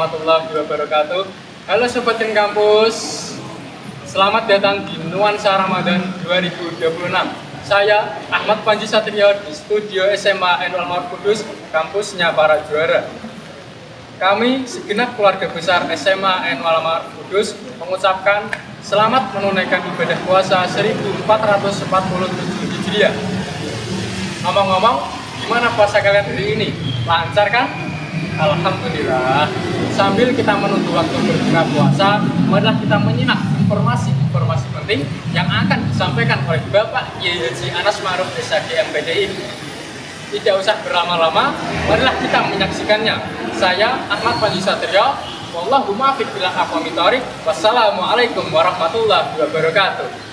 warahmatullahi wabarakatuh. Halo Sobat Tim Kampus, selamat datang di Nuansa Ramadan 2026. Saya Ahmad Panji Satrio di studio SMA NU Al-Ma'arif Kudus, kampusnya para juara. Kami segenap keluarga besar SMA NU Al-Ma'arif Kudus mengucapkan selamat menunaikan ibadah puasa 1447 Hijriah. Ngomong-ngomong, gimana puasa kalian hari ini? Lancar kan? Alhamdulillah. Sambil kita menunggu waktu berbuka puasa, marilah kita menyimak informasi penting yang akan disampaikan oleh Bapak Kiai Haji Anas Ma'ruf SHG MPDI. Tidak usah berlama-lama, marilah kita menyaksikannya. Saya Ahmad Panji Satrio. Wallahu muwaffiq ila aqwamit thoriq. Wassalamualaikum warahmatullahi wabarakatuh.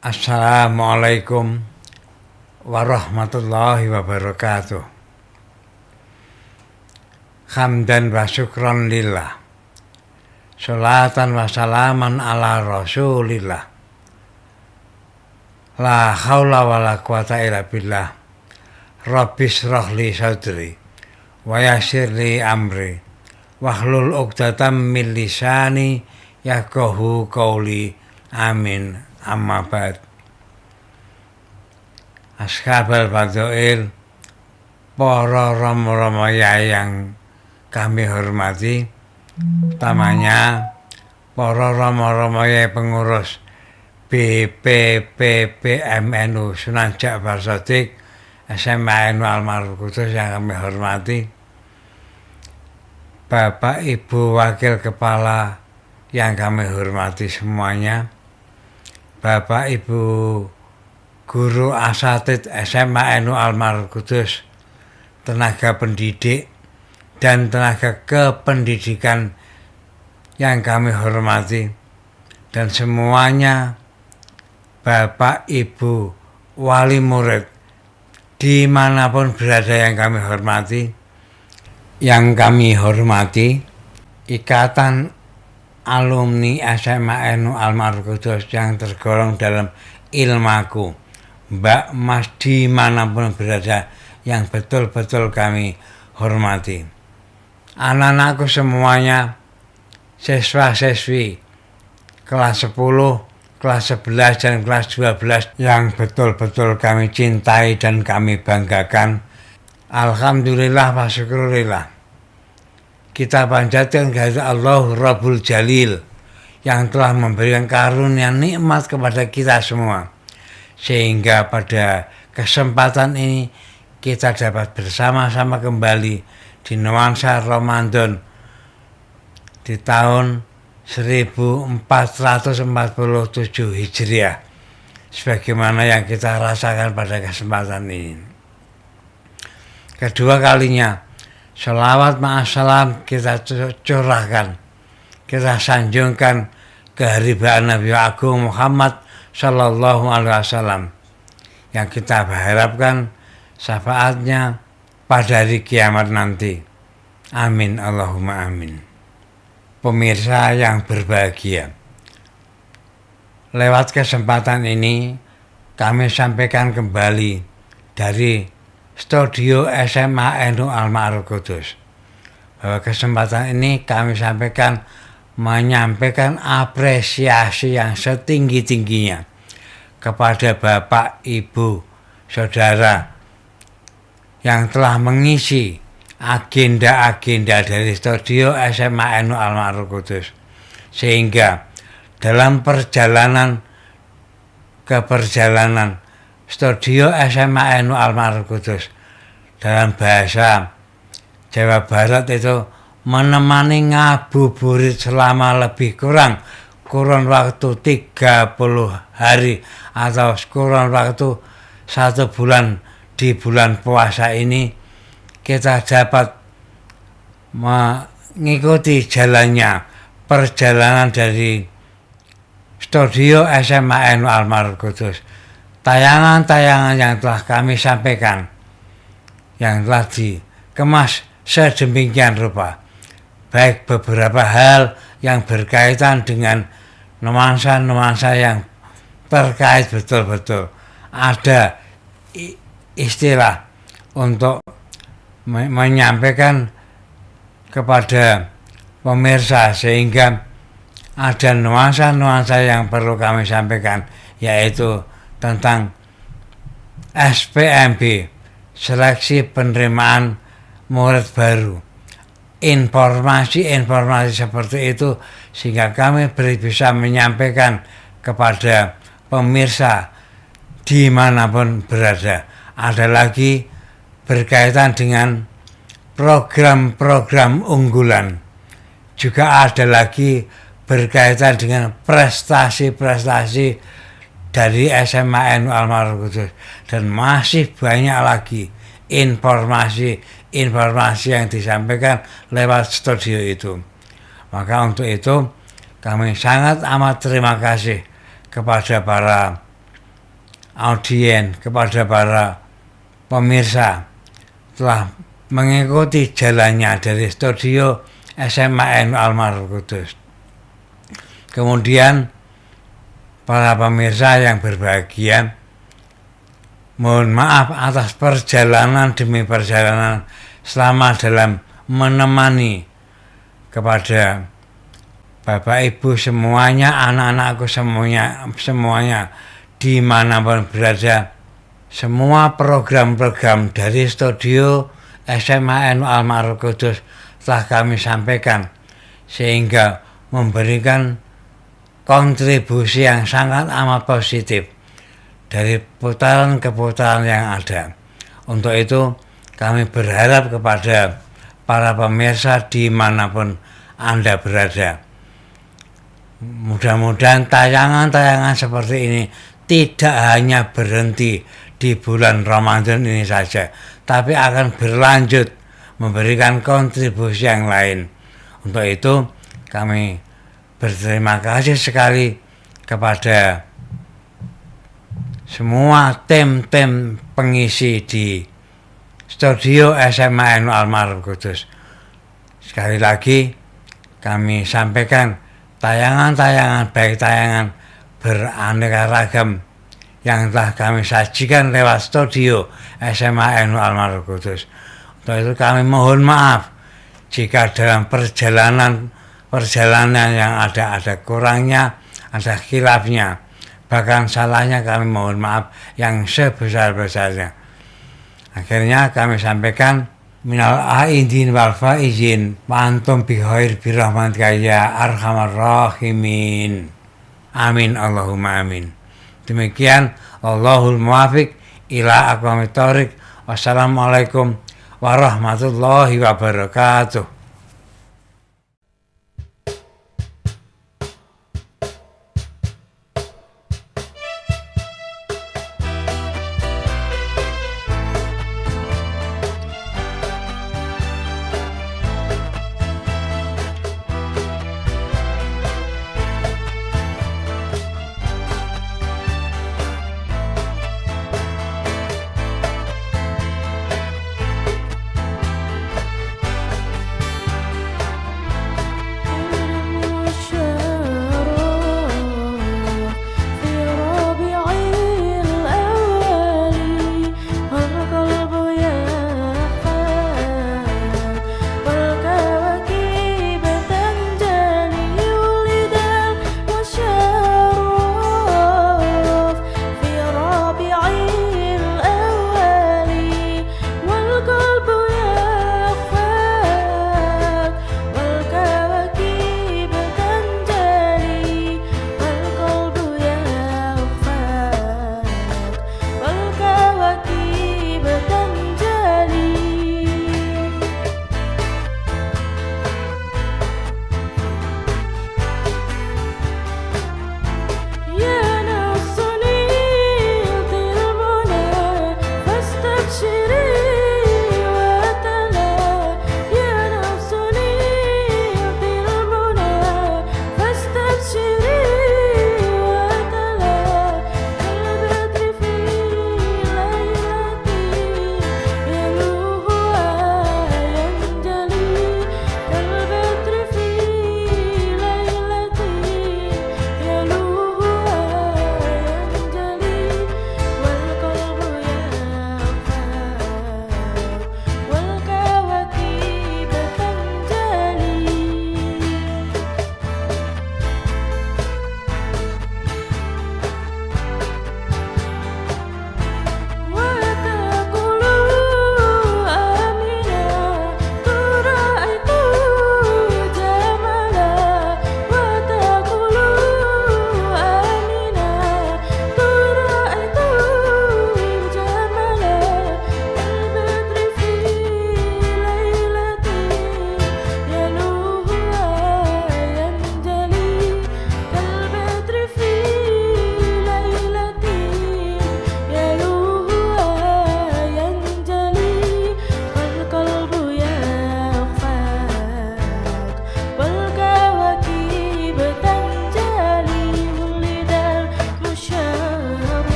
Assalamualaikum warahmatullahi wabarakatuh. Hamdan wa syukran lillah. Sholatan wa salaman ala rasulillah. La haula wa la quwata illa billah. Rabbis shrahli sadri wa yassirli amri wahlul 'uqdatam min lisani yafqahu qauli. Amin. Amma ba'd. Ashabul fadhail, para rama-rama yang kami hormati, utamanya para rama-ramaya pengurus BPPPMNU Sunan Ja'far Shadiq SMA NU Almarhum Kudus yang kami hormati, Bapak Ibu Wakil Kepala yang kami hormati semuanya, Bapak Ibu Guru Asatidz SMA NU Almarhum Kudus, tenaga pendidik dan tenaga kependidikan yang kami hormati, dan semuanya Bapak Ibu wali murid dimanapun berada yang kami hormati. Yang kami hormati Ikatan Alumni SMA NU Almarhum Kudus yang tergolong dalam ilmaku, Mbak Mas dimanapun berada yang betul-betul kami hormati. Anak-anakku semuanya, siswa-siswi kelas 10, kelas 11 dan kelas 12 yang betul-betul kami cintai dan kami banggakan. Alhamdulillah wa syukurillah. Kita panjatkan kehadirat Allah Rabbul Jalil yang telah memberikan karunia nikmat kepada kita semua, sehingga pada kesempatan ini kita dapat bersama-sama kembali di nuansa Ramadan di tahun 1447 Hijriah, sebagaimana yang kita rasakan pada kesempatan ini. Kedua kalinya, sholawat ma'assalam kita curahkan, kita sanjungkan keharibaan Nabi Agung Muhammad Sallallahu Alaihi Wasallam yang kita harapkan syafaatnya pada hari kiamat nanti. Amin Allahumma amin. Pemirsa yang berbahagia, lewat kesempatan ini kami sampaikan kembali dari Studio SMA NU Almarhum Kudus, bahwa kesempatan ini kami sampaikan menyampaikan apresiasi yang setinggi-tingginya kepada Bapak, Ibu, Saudara yang telah mengisi agenda-agenda dari Studio SMA NU Almarhum Kudus, sehingga dalam perjalanan Studio SMA NU Almarhum Kudus dalam bahasa Jawa Barat itu menemani ngabuburit selama lebih kurun waktu 30 hari atau kurun waktu 1 bulan di bulan puasa ini. Kita dapat mengikuti jalannya perjalanan dari Studio SMA NU Almarhum Kudus. Tayangan-tayangan yang telah kami sampaikan, yang telah dikemas sedemikian rupa, baik beberapa hal yang berkaitan dengan nuansa-nuansa yang terkait betul-betul. Ada istilah untuk menyampaikan kepada pemirsa, sehingga ada nuansa-nuansa yang perlu kami sampaikan, yaitu tentang SPMB, seleksi penerimaan murid baru. Informasi-informasi seperti itu sehingga kami bisa menyampaikan kepada pemirsa dimanapun berada. Ada lagi berkaitan dengan program-program unggulan. Juga ada lagi berkaitan dengan prestasi-prestasi dari SMA NU Almarhum Kudus, dan masih banyak lagi informasi yang disampaikan lewat studio itu. Maka untuk itu kami sangat amat terima kasih kepada para audien, kepada para pemirsa telah mengikuti jalannya dari studio SMA NU Almarhum Kudus. Kemudian para pemirsa yang berbahagia, mohon maaf atas perjalanan demi perjalanan selama dalam menemani kepada Bapak Ibu semuanya, anak-anakku semuanya dimanapun berada. Semua program-program dari Studio SMA NU Almarhum Kudus telah kami sampaikan, sehingga memberikan kontribusi yang sangat amat positif dari putaran ke putaran yang ada. Untuk itu kami berharap kepada para pemirsa dimanapun Anda berada, mudah-mudahan tayangan-tayangan seperti ini tidak hanya berhenti di bulan Ramadan ini saja, tapi akan berlanjut memberikan kontribusi yang lain. Untuk itu kami berterima kasih sekali kepada semua tim-tim pengisi di studio SMA NU Almarhum Kudus. Sekali lagi kami sampaikan tayangan-tayangan, baik tayangan beraneka ragam yang telah kami sajikan lewat studio SMA NU Almarhum Kudus. Untuk itu kami mohon maaf jika dalam perjalanan yang ada kurangnya, ada khilafnya, bahkan salahnya, kami mohon maaf yang sebesar-besarnya. Akhirnya kami sampaikan minal aidin wal faizin wa antum bi khair bi rahmatika ya arhamar rahimin. Amin Allahumma amin. Demikian, Allahul muwafiq ila aqwamit thoriq. Wassalamualaikum warahmatullahi wabarakatuh.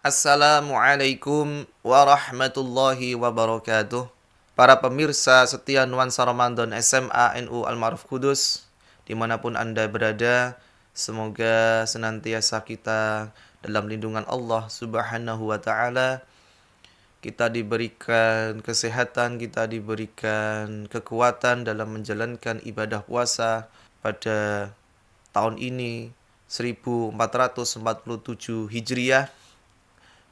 Assalamualaikum warahmatullahi wabarakatuh. Para pemirsa setia Nuansa Ramadan SMA NU Al-Ma'ruf Kudus, dimanapun Anda berada, semoga senantiasa kita dalam lindungan Allah Subhanahu wa Ta'ala. Kita diberikan kesehatan, kita diberikan kekuatan dalam menjalankan ibadah puasa pada tahun ini 1447 Hijriah,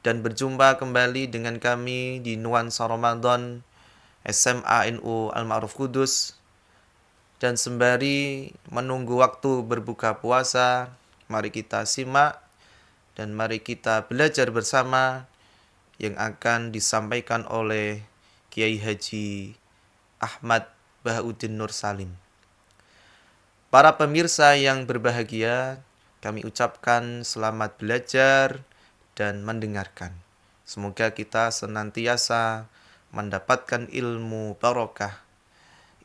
dan berjumpa kembali dengan kami di Nuansa Ramadan SMA NU Al-Ma'ruf Kudus. Dan sembari menunggu waktu berbuka puasa, mari kita simak dan mari kita belajar bersama yang akan disampaikan oleh Kiai Haji Ahmad Bahauddin Nur Salim. Para pemirsa yang berbahagia, kami ucapkan selamat belajar dan mendengarkan. Semoga kita senantiasa mendapatkan ilmu barokah,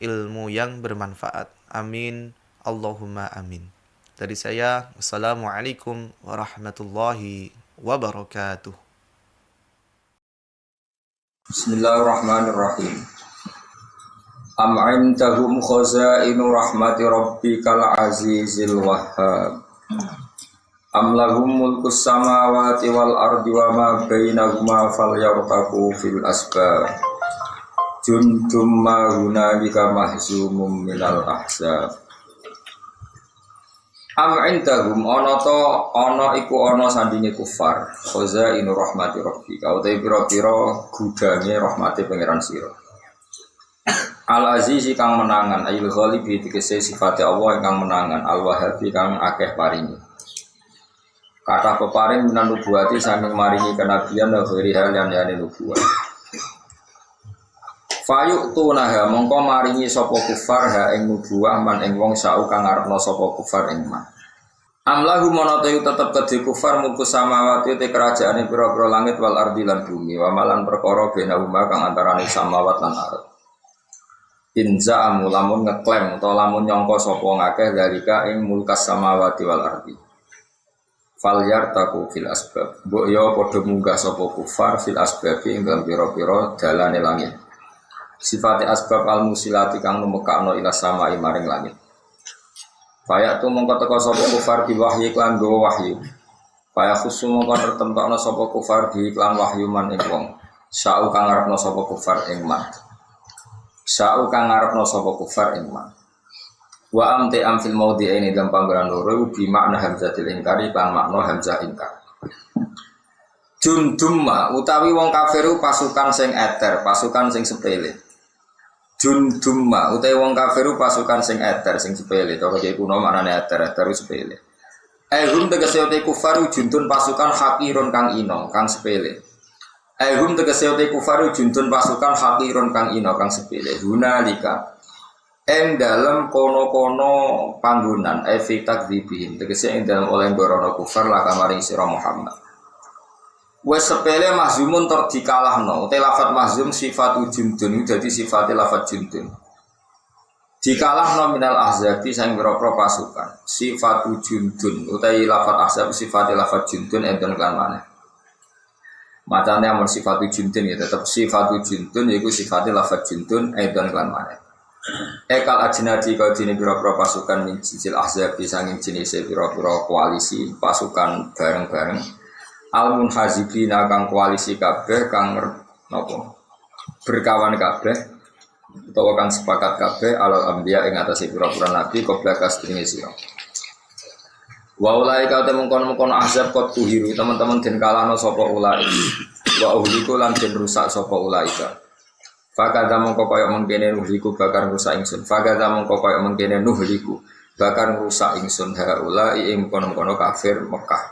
ilmu yang bermanfaat. Amin. Allahumma amin. Dari saya, Wassalamualaikum warahmatullahi wabarakatuh. Bismillahirrahmanirrahim. Am 'indahum khazainu rahmati rabbikal azizil wahhab. Am lahum mulkus samawati wal ardi wa ma bainahuma falyartaqu fil asbab. Jundum ma hunalika mahzumum minal ahzab. Am indahum ana iku ana sandinge kufar. Khazainu rahmati rabbika uta pira-pira gudange rahmate pangeran sira. Al azizi kang menangan, ayil ghalibi tegese sifate Allah ingkang menangan, al wahabi kang akeh paringi. Kata peparing minan nubuwati saking maringi kenabian wa ghairi hal yang yani nubuwat. Fayuk tunaha mongko maringi sapa kufar ha ing nubuwah man ing wong sau kang ngarepno sapa kufar ing man. Amlahu monote tetep kedhe kufar mulku samawati te kerajaane pira-pira langit wal ardi lan bumi wa malan perkara benahuma kang antarané samawat lan ardh. Inza amulamun ngeklaim utawa lamun nyangka sapa ngakeh dalika ing mulkas samawati wal ardi. Falyartaqu fil asbab. Mbok ya padha munggah sapa kufar fil asbab ing dalem pira-pira dalane langit. Sifate asbab al musilati kang numekakno ila samai maring langit. Faya tu mongko teka sapa kufar di wahyi lan nggawa wahyu. Faya khusu mongko tertentokno sapa kufar di lan wahyu man ing wong. Sa'u kang ngarepno sapa kufar ing man. Sa'u kang ngarepno sapa kufar ing man. Wa amti amfil maudhi ini dalam panggilan loro bi makna hamzatil ingkari kan makna hamzah ingkar. Jundumma utawi wong kafiru pasukan sing eter, pasukan sing sepele. Jundumma utawi wong kafiru pasukan sing eter, sing sepele. Cara iki kuno maknane eter sepele. Hum tegese uti kufaru juntun pasukan hakirun kang ino, kang sepele. Hum tegese uti kufaru juntun pasukan hakirun kang ino, kang sepele. Hunalika ing dalam kono-kono panggonan fi takdzibihin tegese ing dalam oleh borono kufar la kamaring sira Muhammad. Wes sepele mahzumun tur dikalahno. Te lafat mahzum sifatu jundun dadi sifate lafat jundun. Dikalahno minal ahzabi sang pira-pira pasukan. Sifatu jundun utawi lafat ahzab sifate lafat jundun enten kan maneh. Macane amun sifatu jundun ya tetep sifatu jundun yaiku sifate lafat jundun enten kan maneh. Ekal ajnadi kau jenis pira-pira pasukan min jinsil ahzab disanging jenis pira-pira koalisi pasukan bareng-bareng al munhazibina kang koalisi kabeh kang napa berkawan kabeh utawa kang sepakat kabeh alal anbiya ing atase pira-pira nabi qabla kastringe sira. Wa ulai ka temungkon-mungkon ahzab kot tuhiru teman-teman den kalano sapa ulai wa uhliku lan den rusak sapa ulai ka. Fakadha mongko kaya mengkene nuhliku bakar rusak ingsun. Fakadha mongko kaya mengkene nuhliku bakar rusak ingsun haula ing kono-kono kafir Mekah.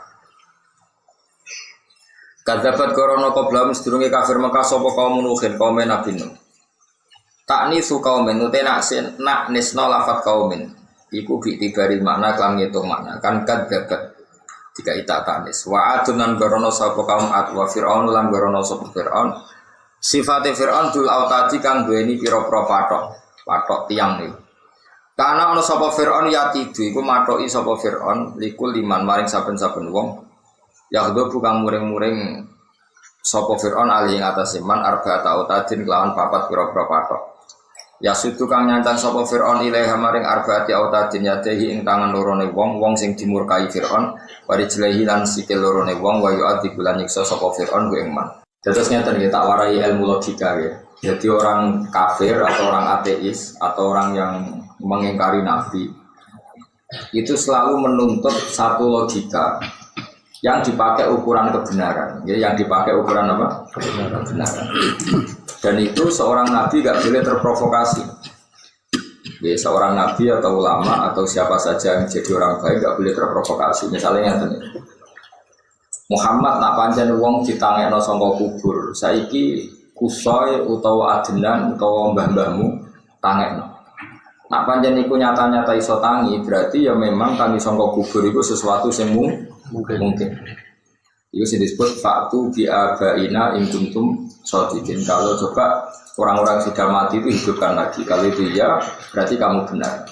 Kadzabat korona qablam sedurunge kafir Mekah sapa kaum Nuhin kaum Nabi Nuh. Taknisu kaumen ute nak nisna lafat kaumen. Iku bitibari makna kan ngitung makna kan kadzabat jika ita taknis. Wa adunan gorono sapa kaum Ad wa Fir'aun lan gorono sapa Fir'aun. Sifate Fir'aun dul autadi kang duweni pira-pira patok tiang niku. Kana ana sapa Fir'aun yatidu iku matoki sapa Fir'aun likul liman maring saben-saben wong Yahdhu bukan muring-muring sapa Fir'aun ali ing atase man arba'ata autadin kelawan papat pira-pira patok. Ya sudu kang nyancan sapa Fir'aun ilaiha maring arba'ati autadin yadehi ing tangan lorone wong sing dimurkai Fir'aun wari jlehi lan sikil lorone wong wa yu'adzi bulan nyiksa sapa Fir'aun ku ing man. Terus ngeten nggih tak warai ilmu logika ya. Jadi orang kafir atau orang ateis atau orang yang mengingkari nabi itu selalu menuntut satu logika yang dipakai ukuran kebenaran, ya, yang dipakai ukuran apa? Kebenaran. Dan itu seorang nabi gak boleh terprovokasi. Ya, seorang nabi atau ulama atau siapa saja yang jadi orang baik gak boleh terprovokasi. Misalnya yang Muhammad nak pancen wong ditangekno saka kubur, saiki kusoi utawa adenan utawa mbah-mbahmu tangekno. Nak pancen iku nyata-nyata iso tangi, berarti ya memang tangi saka kubur itu sesuatu sing mungkin. Itu disebut faktu bi abaina in kuntum shadiqin. Kalau coba orang-orang sudah mati itu hidupkan lagi. Kalau itu ya, berarti kamu benar.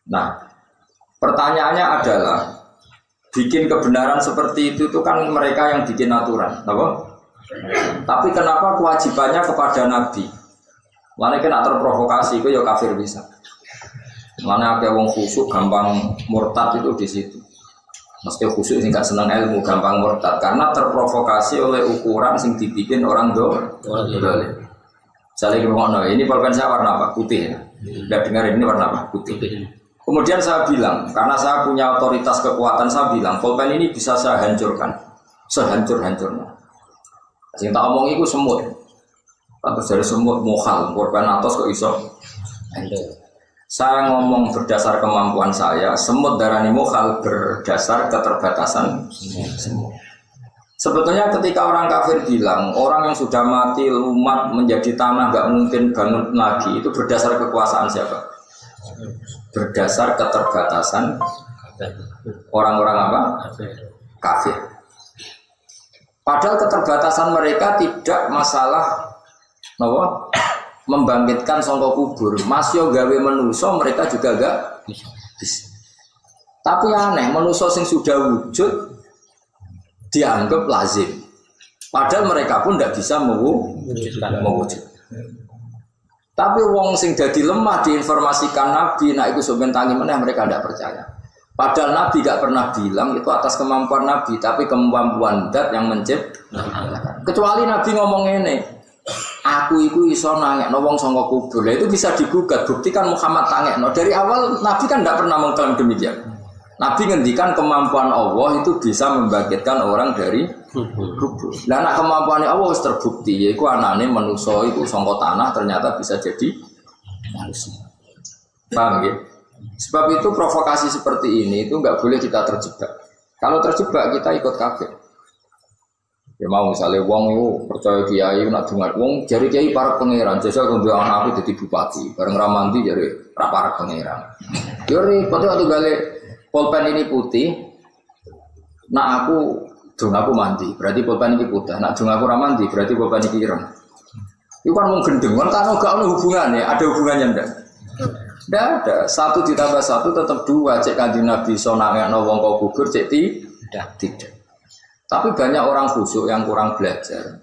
Nah, pertanyaannya adalah bikin kebenaran seperti itu kan mereka yang bikin aturan, apa? Tapi kenapa kewajibannya kepada Nabi? Mana kena terprovokasi, itu ya kafir bisa. Mana ada wong khusyuk gampang murtad itu di situ. Mesti khusyuk sih nggak senang ilmu gampang murtad karena terprovokasi oleh ukuran sing dibikin orang dolim. Misalnya gimana? Ini pulpen saya warna apa? Putih. Ya? Udah dengar ini warna apa? Putih. Kemudian saya bilang, karena saya punya otoritas kekuatan, saya bilang pulpen ini bisa saya hancurkan, sehancur-hancurnya. Yang tak omong itu semut. Terus dari semut mohal, pulpen atas kok iso. Saya ngomong berdasar kemampuan saya, semut darani mohal berdasar keterbatasan semut. Sebetulnya ketika orang kafir bilang orang yang sudah mati umat menjadi tanah nggak mungkin bangun lagi, itu berdasar kekuasaan siapa? Berdasar keterbatasan orang-orang apa? Kafir. Padahal keterbatasan mereka tidak masalah membangkitkan sangka kubur. Masih gawe manusa mereka juga gak bisa. Tapi aneh, manusa sing sudah wujud dianggap lazim. Padahal mereka pun tidak bisa mewujud. Tapi wong sing dadi lemah diinformasikan Nabi, nah itu sebentar mana mereka tidak percaya. Padahal Nabi gak pernah bilang itu atas kemampuan Nabi, tapi kemampuan Dat yang menciptakan. Kecuali Nabi ngomong ini, aku itu iso nangekno wong sangka kubur. Itu bisa digugat, buktikan Muhammad tangekno. Dari awal Nabi kan tidak pernah mengklaim demikian. Nabi ngendikan kemampuan Allah itu bisa membangkitkan orang dari kubur. Nah, nak kemampuan Allah harus terbukti, yaitu anane manusia itu sangka tanah ternyata bisa jadi manusia. Paham ya? Sebab itu provokasi seperti ini itu nggak boleh kita terjebak. Kalau terjebak kita ikut kafir. Ya mau misalnya wong itu percaya kiai nak dengar wong jari kiai para pangeran, jasa kudu anak aku jadi bupati, bareng ramanti jari para pangeran. Yo repot waktu gale pulpen ini putih, nak aku mandi, berarti pulpen ini putih. Nak dung aku ramanti, berarti pulpen ini ireng. Itu kan mau gendeng, kan gak ada hubungannya, ada hubungannya ndak? Ndak ada. 1 ditambah 1 tetap 2. Cek Kanjeng Nabi sonangekno wong kok gugur, cek tidak. Tapi banyak orang khusyuk yang kurang belajar.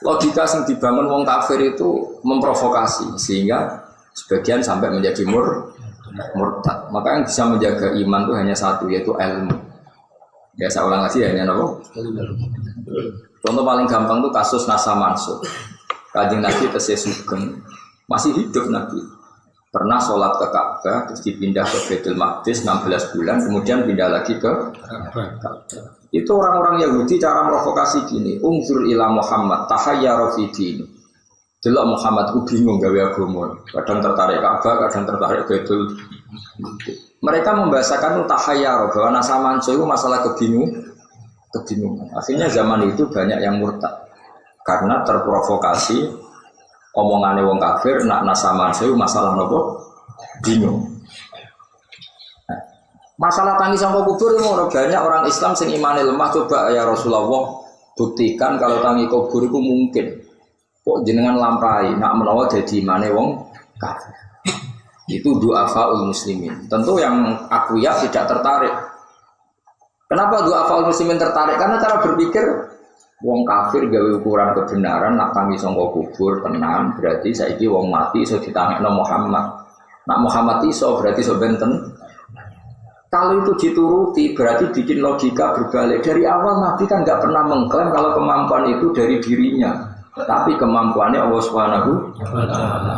Logika yang dibangun wong kafir itu memprovokasi sehingga sebagian sampai menjadi murtad. Maka yang bisa menjaga iman itu hanya satu, yaitu ilmu. Ya saya ulang lagi hanya apa? Contoh paling gampang itu kasus Nasa Mansur. Kanjeng Nabi tesih sugeng, masih hidup Nabi. Pernah sholat ke Ka'bah, terus dipindah ke Baitul Maqdis 16 bulan, kemudian pindah lagi ke Ka'bah. Itu orang-orang Yahudi cara provokasi gini, unzur ila Muhammad tahayyara fi din. Delok Muhammad ku bingung gawe agama. Kadang tertarik Ka'bah, kadang tertarik Baitul Maqdis. Mereka membahasakan tahayyara bahwa Nasa Mansur itu masalah kebingungan. Akhirnya zaman itu banyak yang murtad karena terprovokasi omongannya wong kafir nak Nasa Mansur masalah nopo bingung. Masalah tangis sama kubur itu banyak orang Islam sing imane lemah. Coba ya Rasulullah buktikan kalau tangi kubur itu mungkin. Kok jenengan lampai nak menawa jadi imane wong kafir. Itu du'afaul muslimin. Tentu yang aku ya tidak tertarik. Kenapa du'afaul muslimin tertarik? Karena cara berpikir wong kafir gawe ukuran kebenaran nak tangi sangka kubur tenan berarti saiki wong mati iso ditangekno Muhammad. Nak Muhammad iso berarti iso benten. Kalau itu dituruti berarti bikin logika berbalik. Dari awal Nabi kan nggak pernah mengklaim kalau kemampuan itu dari dirinya, tapi kemampuannya Allah Subhanahu wa Ta'ala.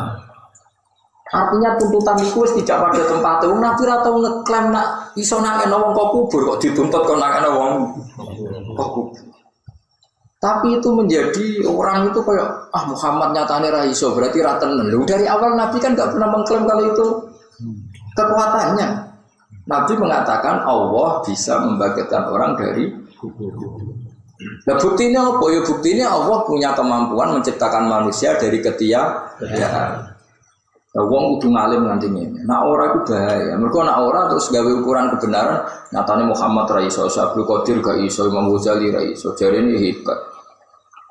Artinya tuntutan itu tidak pada tempatnya. Nabi atau ngeklaim nak iso nangekno wong kok kubur kok dituntut kok nangekno wong kok kubur. Tapi itu menjadi orang itu kayak Muhammad nyatane ra iso berarti ra tenan. Dari awal Nabi kan enggak pernah mengklaim kalau itu kekuatannya. Nabi mengatakan Allah bisa membangkitkan orang dari kubur. Nah buktinya apa? Ya buktinya Allah punya kemampuan menciptakan manusia dari ketiadaan. Nah, wong kudu ngalim nganti ngene. Nah ora iku bahaya. Mergo nek ora terus gawe ukuran kebenaran, nyatane Muhammad ra iso, Abdul Qadir gak iso, Imam Ghazali ra iso. Jarene hebat.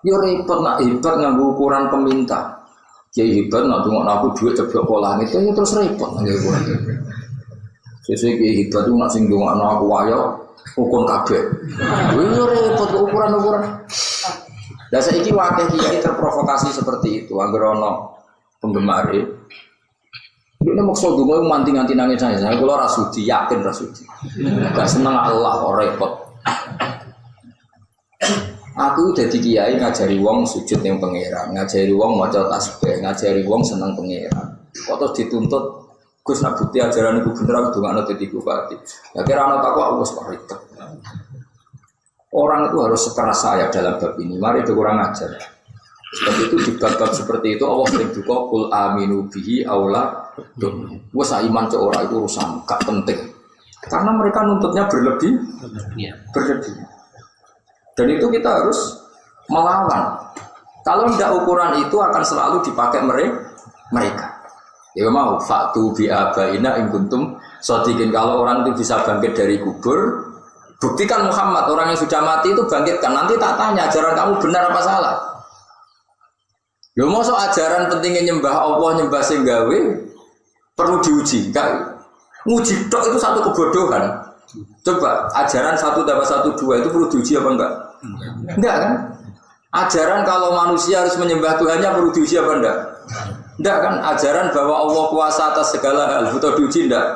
Yo repot nak hebat nganggo ukuran peminta. Kiai hebat nak ndongakno aku dhuwit ceblok kok langit, ya terus repot nganggo ukuran. Sesuk kiai hebat ku nak sing ndongakno aku wayo ukun kabeh. Yo repot ukuran-ukuran. Lah saiki wakil kiai terprovokasi seperti itu, anggere ana penggemar ini maksud gue manting-manting nangis saya kalau rasuci yakin rasuci gak seneng Allah kok repot. Aku jadi kiai ngajari wong sujud yang pangeran, ngajari wong maca tasbih, ngajari wong seneng pangeran. Kok terus dituntut Gus nak bukti ajaran iku bener aku dongakno dadi bupati. Ya kira ana takwa wis repot. Orang itu harus sekeras saya dalam bab ini. Mari itu kurang ajar. Sebab itu di bab-bab seperti itu Allah sering duka kul aminu bihi aula wes iman ke orang itu urusan gak penting karena mereka nuntutnya berlebih dan itu kita harus melawan. Kalau tidak ukuran itu akan selalu dipakai mereka ya mau faktu bi'abaina in kuntum shodiqin. Kalau orang itu bisa bangkit dari kubur, buktikan Muhammad orang yang sudah mati itu bangkitkan. Nanti tak tanya ajaran kamu benar apa salah. Lho mosok ajaran pentingnya nyembah Allah, nyembah sing gawe perlu diuji. Nguji tok itu satu kebodohan. Coba ajaran 1 tambah 1 2 itu perlu diuji apa enggak? Enggak kan? Ajaran kalau manusia harus menyembah Tuhannya perlu diuji apa enggak? Enggak kan? Ajaran bahwa Allah kuasa atas segala hal butuh diuji enggak?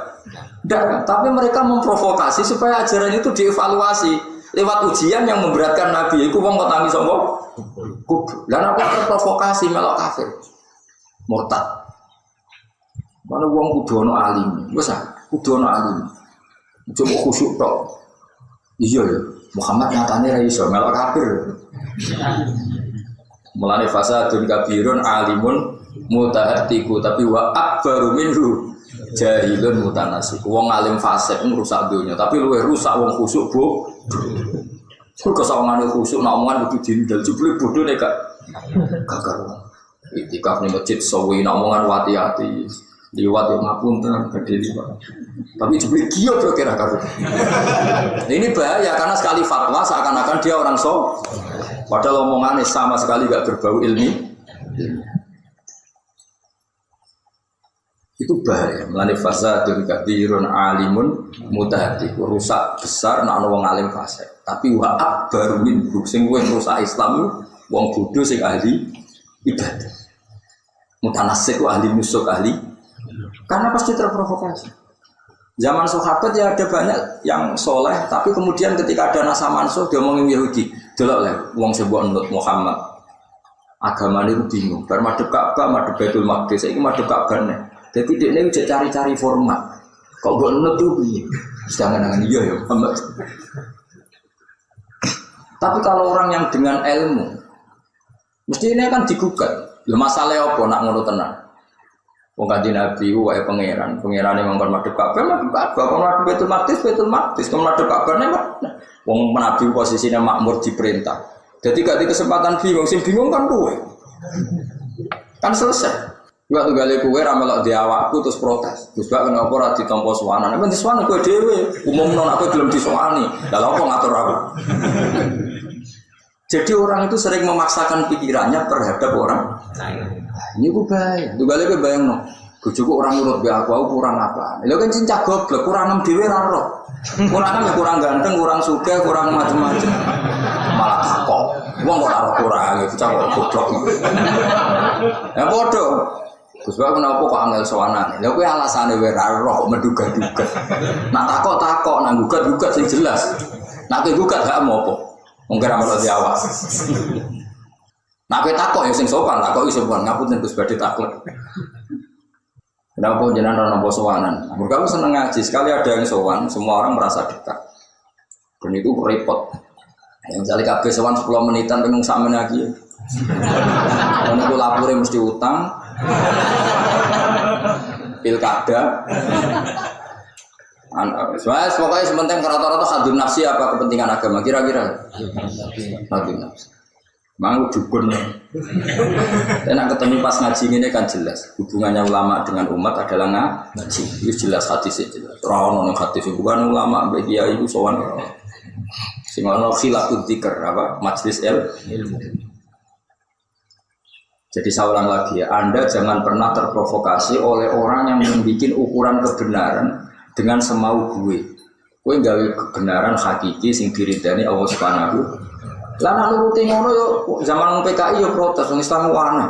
Enggak kan? Tapi mereka memprovokasi supaya ajaran itu dievaluasi lewat ujian yang memberatkan Nabi. Iku wong kok tangi sapa? Kubur. Lan apa terprovokasi melok kafir. Murtad. Mana wong kudu ana alim. Wes kudu ana alim. Coba khusyuk tok. Iya ya, Muhammad nyatane ra iso melok kafir. Mulane fasadun kabirun alimun mutahatiku tapi wa akbaru minhu jahilun mutanasik. Wong alim fasik ngrusak dunya, tapi luwih rusak wong khusyuk kok kesawangane khusyuk nak omongan kudu dindel jebule bodoh nek gak karuan. Itikaf ning masjid sawi nak omongan hati-hati. Liwat yang ngapunten gede liwat. Tapi jebule giyo kira karuan. Ini bahaya karena sekali fatwa seakan-akan dia orang padahal omongannya sama sekali gak berbau ilmi. Itu bahaya. Melani fasadun kabirun alimun mutahati rusak besar nak wong alim fasik. Tapi wa akbaru min sing kuwi rusak Islam wong bodoh sing ahli ibadah. Mutanasik ahli nusuk ahli karena pasti terprovokasi. Zaman sahabat ya ada banyak yang soleh, tapi kemudian ketika ada nasa mansuh dia ngomongin Yahudi, delok le wong sing mbok nut Muhammad. Agamane ku bingung, bar madhep Ka'bah, madhep Baitul Maqdis, saiki madhep Ka'bah ne. Jadi dia ini cari-cari format. Kok mbok nut tuh piye? Sedangkan iya ya Muhammad. Tapi kalau orang yang dengan ilmu, mesti ini kan digugat. Ya masalahnya apa nak ngono tenan? Wong Kanjeng Nabi wae pangeran yang mangkon madhep Ka'bah, kon madhep Baitul Maqdis, kon madhep Ka'bah ne. Wong Nabi posisinya makmur diperintah. Jadi gak di kesempatan bingung, sing bingung kan kowe. Kan selesai. Waktu gale kowe ra melok di awakku terus protes. Gus bak kenapa ora ditampa sowanan? Nek disowani kowe dhewe, umumno nek kowe gelem disowani. Lah apa ngatur aku? Jadi orang itu sering memaksakan pikirannya terhadap orang lain. Ini ku bahaya. Tuh balik ke bayang no. Bojoku orang nurut be aku kurang apa? Lho kan cincah goblok, kurang 6 dhewe ra roh. Kurang ganteng, kurang sugih, kurang macam-macam. Malah takok. Wong kok ora kurang, bocah kok goblok. Ya padha. Gus Bak kenapa kok angel sowanan? Lha kuwi alasane wae ra roh menduga-duga. Nak takok, nak gugat-gugat sing jelas. Nak gugat gak apa-apa. Wong kira malah diawak. Nak kowe takok ya sing sopan, takok iso sopan. Ngapunten Gus Badhe takok. Kenapa jenengan orang sowanan? Mereka aku seneng ngaji. Sekali ada yang sowan, semua orang merasa dekat. Dan itu repot. Yang misalnya kabeh sowan 10 menitan pengen sak menit lagi. Karena aku lapore mesti utang. Pilkada. Soalnya pokoknya sementing rata-rata hadun nafsi apa kepentingan agama kira-kira. Hadun nafsi. Mau dukun. Dan ketemu pas ngaji ini kan jelas hubungannya ulama dengan umat adalah ngaji. Itu jelas hadisnya jelas. Ora ono hadis bukan ulama mbek kiai iku sowan. Sing ono khilafud dzikr apa majlis ilmu. Jadi saya ulang lagi ya, Anda jangan pernah terprovokasi oleh orang yang membuat ukuran kebenaran dengan semau gue. Gue gawe kebenaran hakiki sing diridani Allah Subhanahu. Lah nek nuruti ngono yo zaman PKI yo protes wong Islam aneh.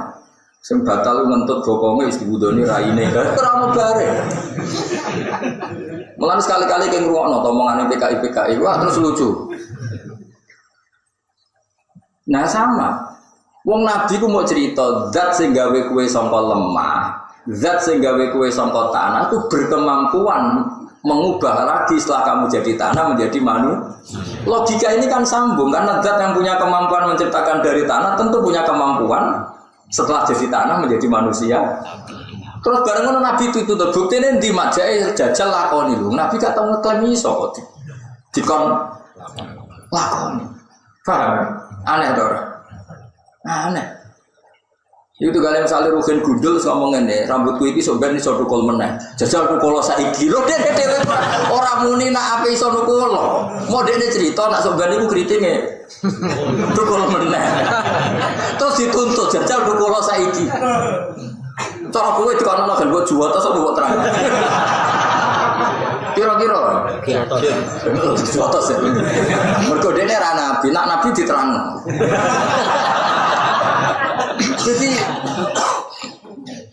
Sing batal ngentut bokonge wis dibudoni raine. Ora ono bare. Mulane sekali-kali ke ngrungokno omongane PKI wah terus lucu. Nah sama. Wong Nabi ku mau cerita zat sing gawe kowe sangka lemah, zat sing gawe kowe sangka tanah itu berkemampuan mengubah lagi setelah kamu jadi tanah menjadi manusia. Logika ini kan sambung karena zat yang punya kemampuan menciptakan dari tanah tentu punya kemampuan setelah jadi tanah menjadi manusia. Terus bareng ngono Nabi itu buktine ndi majae jajal lakoni lho. Nabi gak tau ngeklaim iso kok dikon lakoni. Paham? Aneh to ora? Aneh. Itu kalian misalnya Ruhin Gundul ngomong ngene, rambutku iki sok ben iso tukul meneh. Jajal tukul saiki. Lho dhewe ora muni nak ape iso tukul. Mau dene cerita nak sok ben iku kritike. Tukul meneh. Terus dituntut jajal tukul saiki. Cara kowe dikono kan buat jual terus buat terang. Kira-kira fotos ya. Mergo dene ra nabi, nak nabi diterangno. Jadi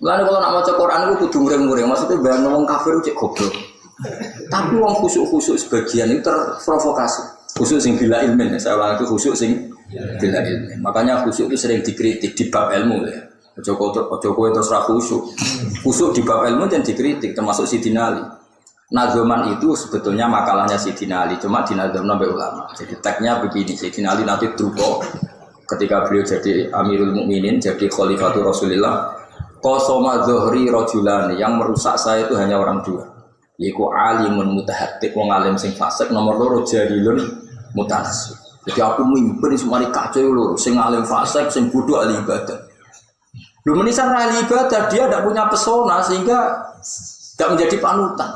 lalu kalau nak maca Quran itu kudu muring-muring, maksudnya bayang wong kafir cek goblok. Tapi wong khusuk-khusuk sebagian itu terprovokasi. Khusuk sing bila ilmin, saya ulang itu khusuk sing bila ilmin. Makanya khusuk itu sering dikritik di bab ilmu ya. Ojo terus ra khusuk. Khusuk di bab ilmu dan dikritik termasuk Sidina Ali. Nazoman itu sebetulnya makalahnya Sidina Ali, cuma dinazomna oleh ulama. Jadi tagnya begini, Sidina Ali nanti drupo ketika beliau jadi Amirul Mukminin, jadi Khalifatul Rasulillah, qasama dhuhri rajulani, yang merusak saya itu hanya orang dua, yaitu alimun mutahaddits, wong alim sing fasik, nomor loro jahilun mutahassib. Jadi aku mimpin semua kacau loro, sing alim fasik, sing bodoh ahli ibadah. Lu menisan ahli ibadah, dia tidak punya pesona sehingga tidak menjadi panutan.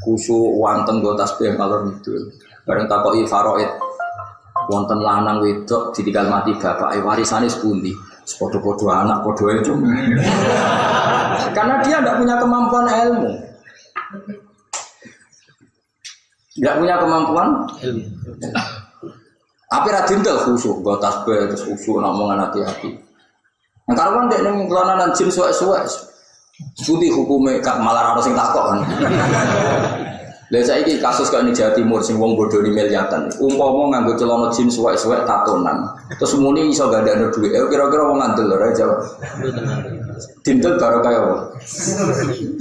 Khusyuk wonten go tasbih ngalor itu, bareng takoki faraid. Wonten lanang wedok ditinggal mati bapake warisane sepundi? Sepodo-podo anak podo itu. Karena dia tidak punya kemampuan ilmu. Tidak punya kemampuan ilmu. Tapi radindel khusyuk, nggo tasbih terus khusyuk ngomongan hati-hati. Nah karuan dek ning kelananan jin suwek-suwek. Sepundi hukume malah ora sing takok kan. Lah saiki kasus kok ning Jawa Timur sing wong bodho ni miliatan. Umpama nganggo celana jin suwek-suwek tatonan. Terus muni iso gandane dhuwit. Kira-kira wong ngandel ora jawab. Dintel barokah ya.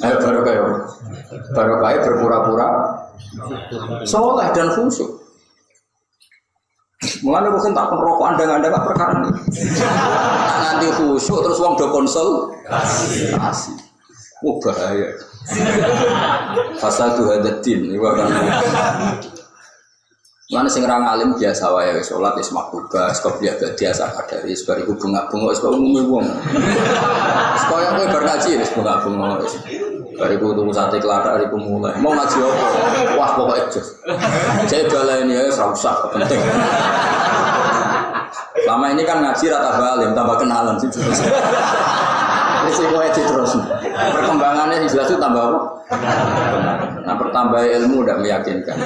Ayo barokah ya. Barokah berpura-pura saleh dan khusyuk. Mulane bukan tak rokok andang-andang apa perkara ini. Nanti khusyuk terus wong do konsultasi. Oh bahaya. Fasadu hadatin iku kan. Lan sing ra ngalim biasa wae wis salat wis makruba, kok biasa kadari bariku bengak-bengok wis umume wong. Supaya kowe bar ngaji wis bengak-bengok wis. Bariku tuku sate klathak bariku mulai. Mau ngaji apa? Wah pokoke jos. Saya baleni ya ora usah penting. Lama ini kan ngaji rata balim tambah kenalan sih. Risiko itu terus. Perkembangannya jelas itu tambah apa? Nah, pertambah ilmu udah meyakinkan.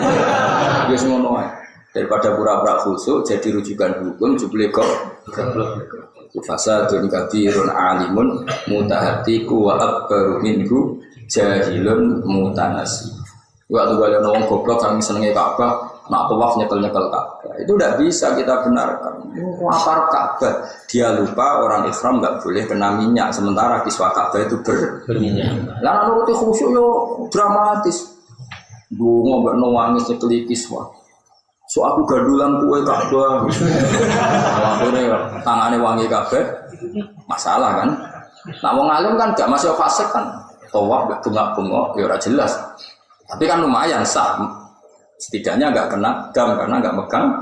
Wis ngono ae. Daripada pura-pura khusyuk jadi rujukan hukum jebule kok fasadun kabirun alimun mutahatiku wa akbaru minhu jahilun mutanasi. Waktu gue lihat orang goblok kami senengnya Ka'bah, nak tawaf nyekel-nyekel Ka'bah. Itu tidak bisa kita benarkan. Lapar Ka'bah, dia lupa orang ihram nggak boleh kena minyak. Sementara kiswah Ka'bah itu berminyak. Lalu nuruti khusyuk yo dramatis. Dungo mbak nangis nyekeli kiswah. So aku gadulan kue Ka'bah. Akhirnya tangannya wangi Ka'bah, masalah kan? Nah wong alim kan gak masih fasik kan? Tawaf gak bengak-bengok, ya ora jelas. Tapi kan lumayan sah. Setidaknya nggak kena dam karena nggak megang.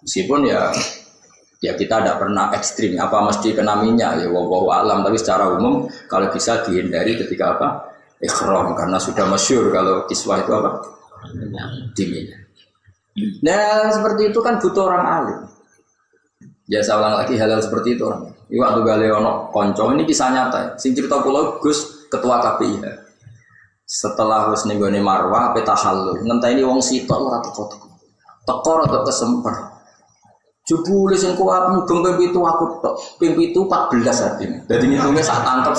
Meskipun ya kita tidak pernah ekstrim. Apa mesti kena minyak? Ya wallahu alam. Tapi secara umum kalau bisa dihindari ketika apa? Ihram karena sudah masyhur kalau kiswah itu apa? Diminyak. Nah seperti itu kan butuh orang alim. Ya saya ulang lagi hal-hal seperti itu orang. Iku waktu Galeono konco ini kisah nyata. Sing cerita pulau Gus ketua KPI. Setelah wis ning gone Marwah ape tahallul ngenteni wong sitok ora teko rada kesemper jebule sing kuat mugeng ping 7 aku tok ping 7 14 artine dadi ngitunge sak tangkep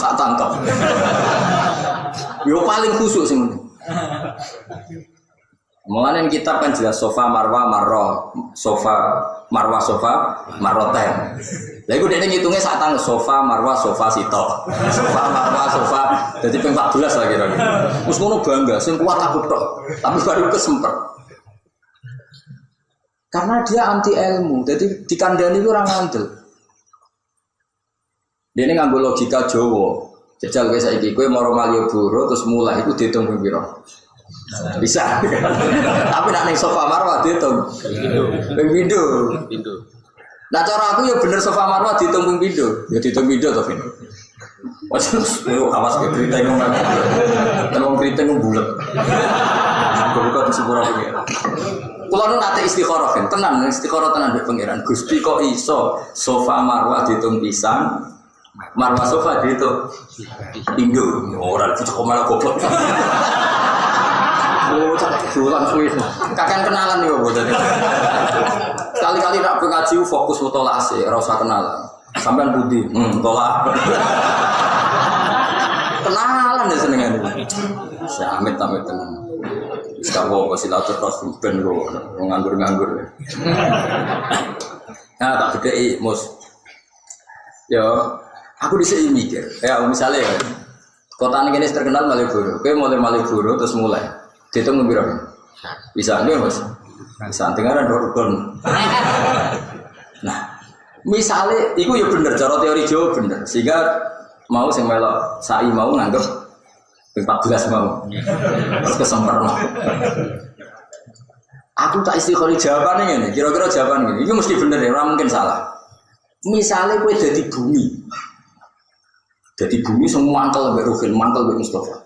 yo paling khusuk sing ngono mulane kitab kan jelas sofa marwah marroten. Lah iku dene ngitunge sak tang sofa marwah sofa sito. Sofa marwah sofa dadi ping 14 lah kira-kira. Wis ngono bangga sing kuat aku tok. Tapi baru kesemper. Karena dia anti ilmu, jadi dikandani itu orang ngandel. Dia ini ngambil logika Jawa. Jajal kowe saiki kowe maro Malioboro terus mulai iku diitung ping pira? Bisa. Tapi nek ning sofa marwah diitung. Ping pindho. Nah cara aku ya bener sofa marwah diitung ping pindho. Ya diitung pindho to, Vin. Wes awas ke kriting ngomong. Tengok kriting bulet. Kok di sepura pengiran. Kula nu nate istikharah kan, tenan istikharah tenan mbek pengiran. Gusti kok iso sofa marwah diitung pisan. Marwah sofa diitung pindho. Ora cocok malah goblok. Oh, jualan suwi. Kakek kenalan nih, bodoh. Kali-kali nak pengaji fokus mutolak sih, rasa kenalan. Sampai budi, tolak. Kenalan deh senengan. Si Amit tenang. Sekarang kau silaturahmi ben lo, nganggur. Nah, tak beda mus. Yo, aku di sini mikir. Ya, misalnya kota ini terkenal Malioboro. Oke, mulai Malioboro terus mulai. Dihitung berapa? Bisa enggak mas? Bisa tinggal dorong. Nah, misalnya, itu ya bener. Cara teori Jawa bener. Sehingga mau sing melok sai mau nganggep 14 mau. Terus kesemper. Aku tak istikharah jawabannya ini. Kira-kira jawaban ini. Itu mesti bener ya. Orang mungkin salah. Misalnya kue jadi bumi. Jadi bumi semua mangkel mbek Ruhin, mangkel mbek Mustafa.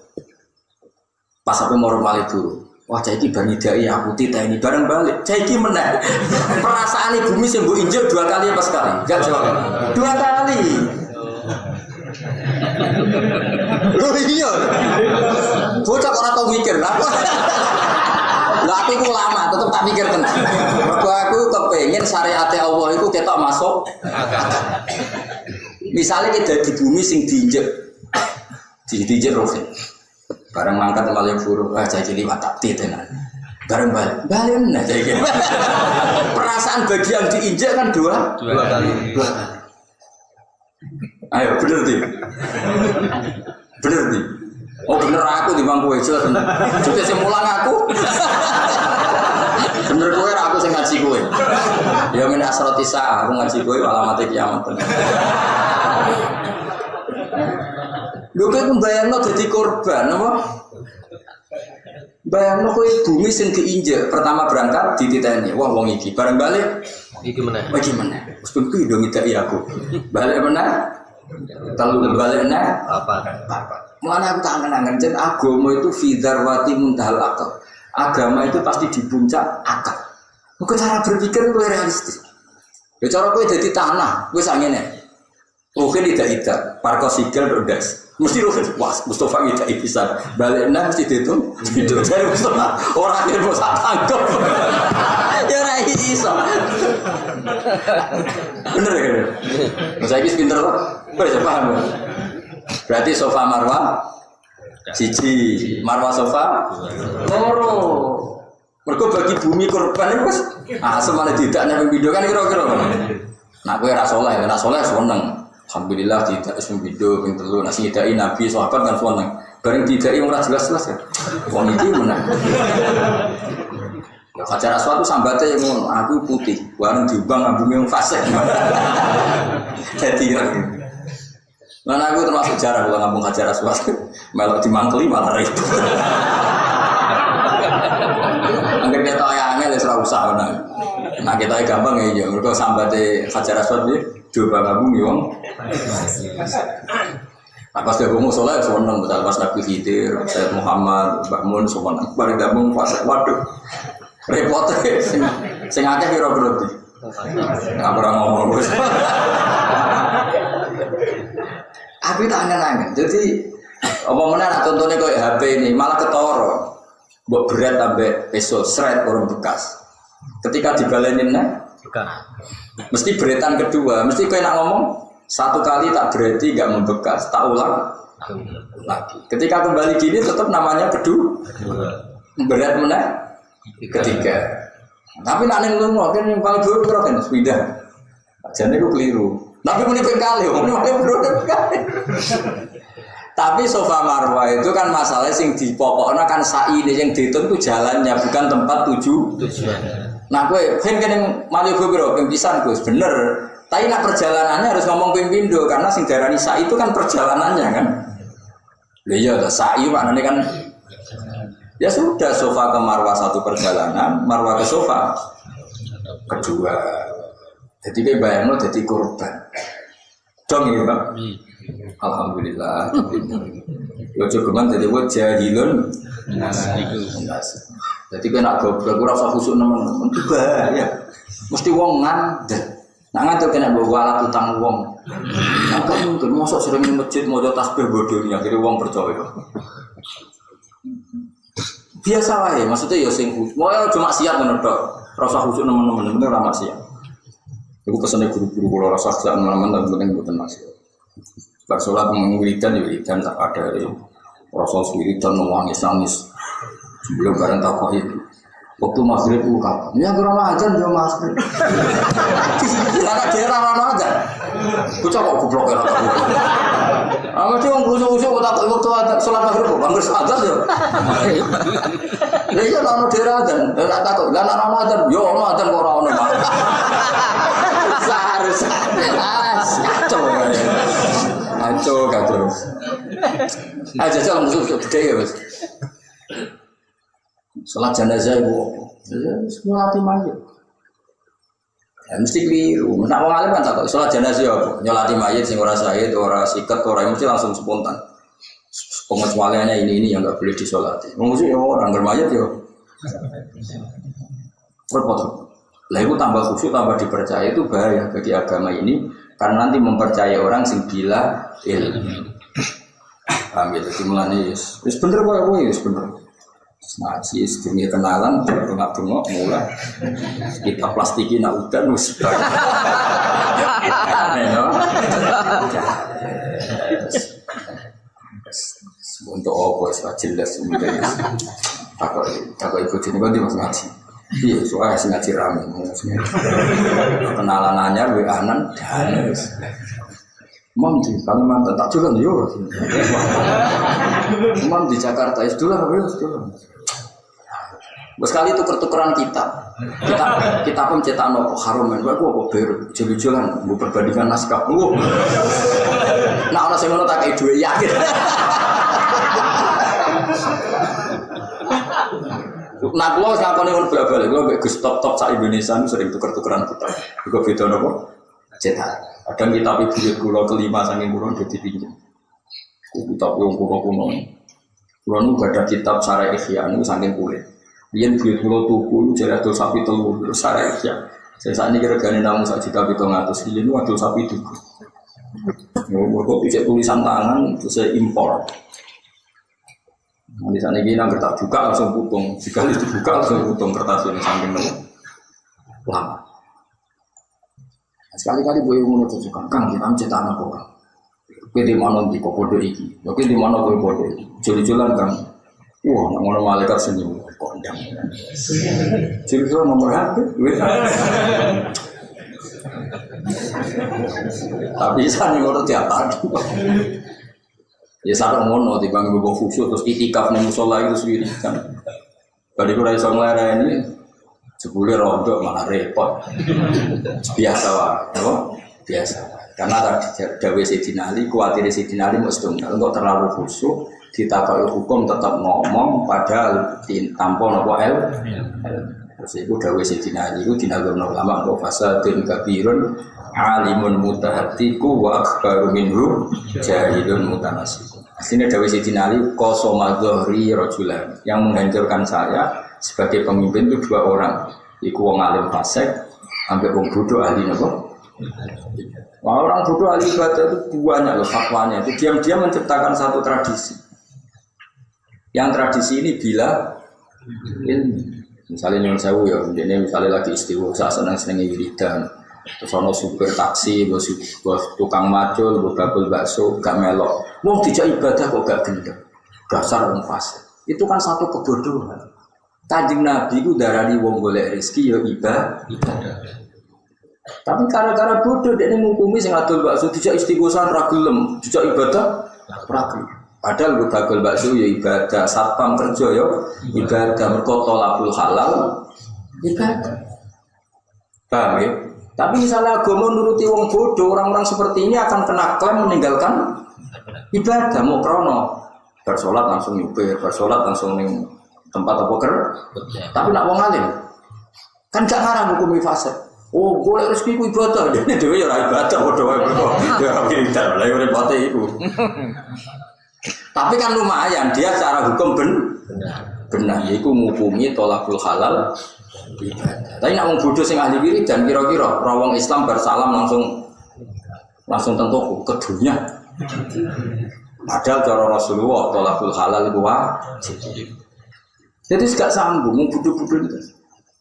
Pas sampai mau Malioboro, wah caiki bani dai aku tita ini bareng balik. Caiki menang. Perasaan ibu bumi sembuh injil 2 kali apa sekali? Enggak jawab. 2 kali. Loh iya. Bocah orang tau mikir. Lah aku itu lama, tetap tak mikir tenang. Mergo aku kepengen syariat Allah itu ketok masuk. Misalnya kita di bumi sing diinjek Ruhin. Barang mangkat Malioboro, jadi liwat takti tenan. Barang balik nah jadi. Perasaan bagian diinjak kan 2 kali. Ayo bener di. Oh bener aku di bangku jelas bener. Juga sing mulang aku. Bener kowe aku sing ngaji kowe. Ya men asroti sa aku ngaji kowe alamat kiamat. Lho kowe mbayangno dadi korban apa? Bayangno kowe bumi sing diinjek, pertama berangkat dititeni. Wah wong iki bareng balik iki meneh. Iki meneh. Wis kuwi do ngidaki aku. Balik meneh. Telu balik meneh apa? Mana aku kangen-kangen jen agama itu fidarwati muntahal akal. Agama itu pasti di puncak akal. Kok cara berpikir kowe realistis. Ya cara kowe dadi tanah, kowe sak ngene. Ruhin tidak, Parko Sigel Rodas. Mesti Ruhin, wah Mustafa tidak bisa. Baliknya mesti dihitung. Hidup dari Mustafa, orang yang mau tangkap. Ya rai iso. Bener ya kan? Saya ini pinter loh. Bisa paham. Berarti sofa marwah siji, marwah sofa loro. Mergo bagi bumi korban itu semana tidak nang video kan kira-kira. Nah kowe ra saleh seneng. Alhamdulillah tidak ismu video ping telu nasi ngidai nabi sahabat kan seneng. Bareng didai ora jelas-jelas ya. Wong iki menang. Ya Hajar Aswad itu sambatnya yang ngono, aku putih, bareng diubang ambungnya yang fasik. Jadi nah aku termasuk jarang kalau ngambung Hajar Aswad, melok dimangkeli malah ribut. Angger kita ayangnya les ora usah ngono. Nah kita gampang ya, mergo sambate Hajar Aswad iki diubang ambung yo. Nah, pas dia ngomong soleh, seneng betul pas Nabi Khidir, Sayyid Muhammad, Mbak Mun, semua bareng gabung fasik, waduh. Repotnya, sing akeh kira berarti. Nggak pernah ngomong bos. Aku tak angen-angen. Jadi, omong-omongan contohnya kayak HP ini malah ketoro. Buat berat sampai peso seret orang bekas. Ketika dibalenin mesti beretan kedua. Mesti kayak nak ngomong satu kali tak berarti nggak membekas. Tak ulang lagi. Ketika kembali gini tetap namanya kedua. Berat mana? Ketiga. Tapi nak neng lungo kan yang paling dulu kan sepeda. Jadi aku keliru. Tapi muni kali, kali. Tapi sofa marwah itu kan masalah sing di pokoknya kan sa'i yang dihitung itu jalannya bukan tempat tujuan. Nah gue kan yang malu gue bro pimpisan Gus bener. Tapi nak perjalanannya harus ngomong pimpindo karena sing darani sa'i itu kan perjalanannya kan. Iya, sa'i maknanya kan. Ya sudah sofa ke marwah satu perjalanan, marwah ke sofa kedua. Jadi kayak bayangno jadi korban. Dong ya Pak. Alhamdulillah. Lo cukuman jadi buat jahilun. Jadi kena goblok, gue rasa khusyuk nemen-nemen itu bahaya. Mesti wong ngandel. Nah ngandel kena bawa alat utang wong. Nah kan mungkin mosok sering di masjid mau tasbih bodohnya, jadi wong percaya. Biasa wae, maksudnya ya sing mau cuma siap menodok, rasa khusyuk nemen-nemen, bener ora maksiat. Iku pesane guru-guru kula rasa sak nemen-nemen dan penting mboten maksiat. Bar salat mengwiridan ya wiridan tak ada rasa wiridan nangis-nangis. Sebelum bareng takok itu. Waktu maghrib ku kapan? Ya ora ajan yo maghrib. Lah daerah ora ajan. Bocah kok goblok ora takok. Amat wong khusyuk-khusyuk kok takok waktu salat maghrib kok bangger ajan yo. Lah iya ana daerah ajan, ora takok. Lah ana ajan yo ana ajan kok ora ono. Harus kacau. Aja jangan musuh gede ya Mas. Salat jenazah ibu, semua hati mayit. Ya mesti keliru. Nak wong alim kan tak salat jenazah apa? Nyolati mayit sing ora sahih, ora siket, ora mesti langsung spontan. Pengecualiannya ini yang enggak boleh disolati. Wong mesti orang bermayit yo. Repot. Lah itu tambah khusyuk, tambah dipercaya itu bahaya bagi agama ini karena nanti mempercayai orang sing bila ilmu. Paham ya? Jadi mulanya yes bener kok yes bener. Ngaji sedemi kenalan, bengak-bengok mulai kita plastikin nak udan wis. Untuk apa jelas sebenarnya. Takut ikut ini kan dia masih ngaji. Iya, soalnya sih ngaji rame. Kenalan anyar, anan, dan Mam di Kalimantan tak jualan yo. Mam di Jakarta itu lah, sekali tuker-tukeran kita pencetak nopo haruman, gua apa baru jual-jualan, gua perbandingan naskah. Nah orang saya mau tak kayak dua yakin. Nah, kalau saya akan ingin balik, kalau Gus top sa Indonesia sering tuker-tukeran kita. Juga beda nopo cetak. Kadang kita bibit kulo kelima saking kulo jadi pinjam. Kitab yang kuno. Kulo nu gak ada kitab Syarah Ihya nu saking kulit. Yen bibit kulo tuku jadi adol sapi telur terus Syarah Ihya. Saya saat ini kira-kira namun 1.700.000 yen adol sapi tuku. Kok bisa tulisan tangan terus saya impor. Di sana gini nggak tak buka langsung putung, sekali dibuka langsung putung kertas ini samping lama. Sekali-kali gue ngono tuh suka, kang kita cetak anak kok. Gue di mana di kopodo iki, gue di mana gue kopodo, juli-julan kan. Wah, ngono malaikat senyum, kondang. Juli-julan nomor HP, tapi sana ngono tiap hari. Ya sarang ngono timbang gue khusyuk terus itikaf ning musala itu sendiri kan. Tadi gue iso nglareni jebule rontok malah repot. Biasa wae, apa? Biasa. Karena tadi dawe Sayyidina Ali, kuatire Sayyidina Ali mesti untuk terlalu khusyuk ditakai hukum tetap ngomong padahal tanpa nopo terus itu dawe Sayyidina Ali itu dinagomno ulama kok fasadun kabirun alimun mutahatiku wa akbaru minhu jahilun mutanasib. Aslinya dawe Sayyidina Ali qasama dhahri rajulan, yang menghancurkan saya sebagai pemimpin itu dua orang, iku wong alim fasik sampai wong bodoh ahli napa. Wah, orang bodoh ahli ibadah itu banyak loh fatwanya, itu diam-diam menciptakan satu tradisi. Yang tradisi ini bila ilmu, misalnya nyuwun sewu ya, ini misalnya lagi istighosah seneng-seneng wiridan. Terus ono supir taksi, bos tukang macul, bos bakul bakso, gak melok. Mau dijak ibadah kok gak gendeng. Dasar wong fasik. Itu kan satu kebodohan. Kanjeng Nabi ku darani wong golek rezeki ya ibadah. Tapi gara-gara bodoh dekne ngukumi sing adol bakso dijak istighosah ra gelem, dijak ibadah ra gelem. Padahal bos bakul bakso ya ibadah, satpam kerja ya ibadah, mergo tolakul halal ibadah. Paham ya? Tapi misalnya agama nuruti wong bodoh, orang-orang seperti ini akan kena klaim meninggalkan ibadah. Mau krono bersolat langsung nyupir, bersolat langsung ning tempat apa ker. Tapi nak wong alim kan gak ngarang hukum fasik. Oh, golek rezeki ku ibadah. Dene dhewe ya ora ibadah padha wae kok. Ya pinter, lha yo repote iku. Tapi kan lumayan dia secara hukum benar yaiku ngukumi tolakul halal ibadah. Tapi nak wong bodoh sing ahli wiridan kira-kira ora wong Islam bersalam langsung tentu ke dunia. Padahal cara Rasulullah tolakul halal itu wajib. Jadi gak sambung wong bodoh-bodoh itu.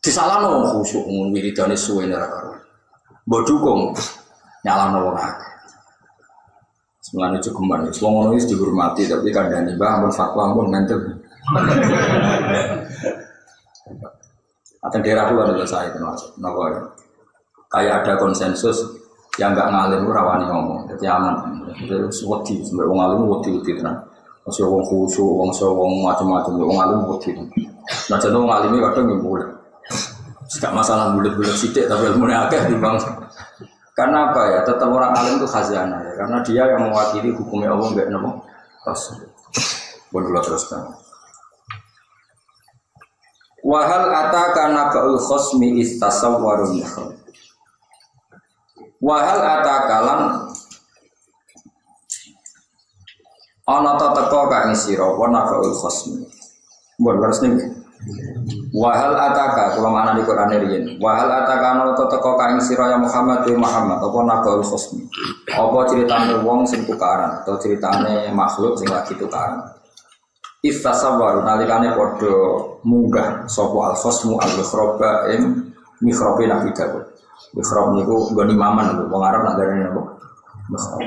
Disalahno wong khusyuk wong wiridane suwe ora karo. Mbok dukung nyalahno wong akeh. Semuanya cukup wong ngono wis dihormati tapi kandhane Mbah ampun fatwa ampun mantep. Atau daerah luar saya termasuk, kayak ada konsensus yang nggak ngalim rawani ngomong, jadi aman. Terus wedi, sampai wong alim wedi tenan. Masih wong khusyuk, wong macam-macam, wong alim wedi. Nah jadi wong alim ini kadang nggak tidak masalah bulat-bulat sidik, tapi ilmunya agak dibang. Karena apa ya? Tetap orang alim itu khazanah ya, karena dia yang mewakili hukumnya Allah nggak nopo. Boleh teruskan. Wahal ataka naba'ul khosmi istasawwarun mikhrab. Wahal ataka lan ana ta teko ka ing sira wa naba'ul khosmi. Mbon leres niki. Wahal ataka kula maknani Quran riyen. Wahal ataka ana ta teko ka ing sira ya Muhammad apa naba'ul khosmi. Apa critane wong sing tukaran atau critane makhluk sing lagi tukaran. Istasawwaru nalikane padha munggah sapa al-khosmu al-mikhroba mikhrobe Nabi Dawud. Mikrob niku nggon imaman lho wong Arab nak darane apa? Mikrob.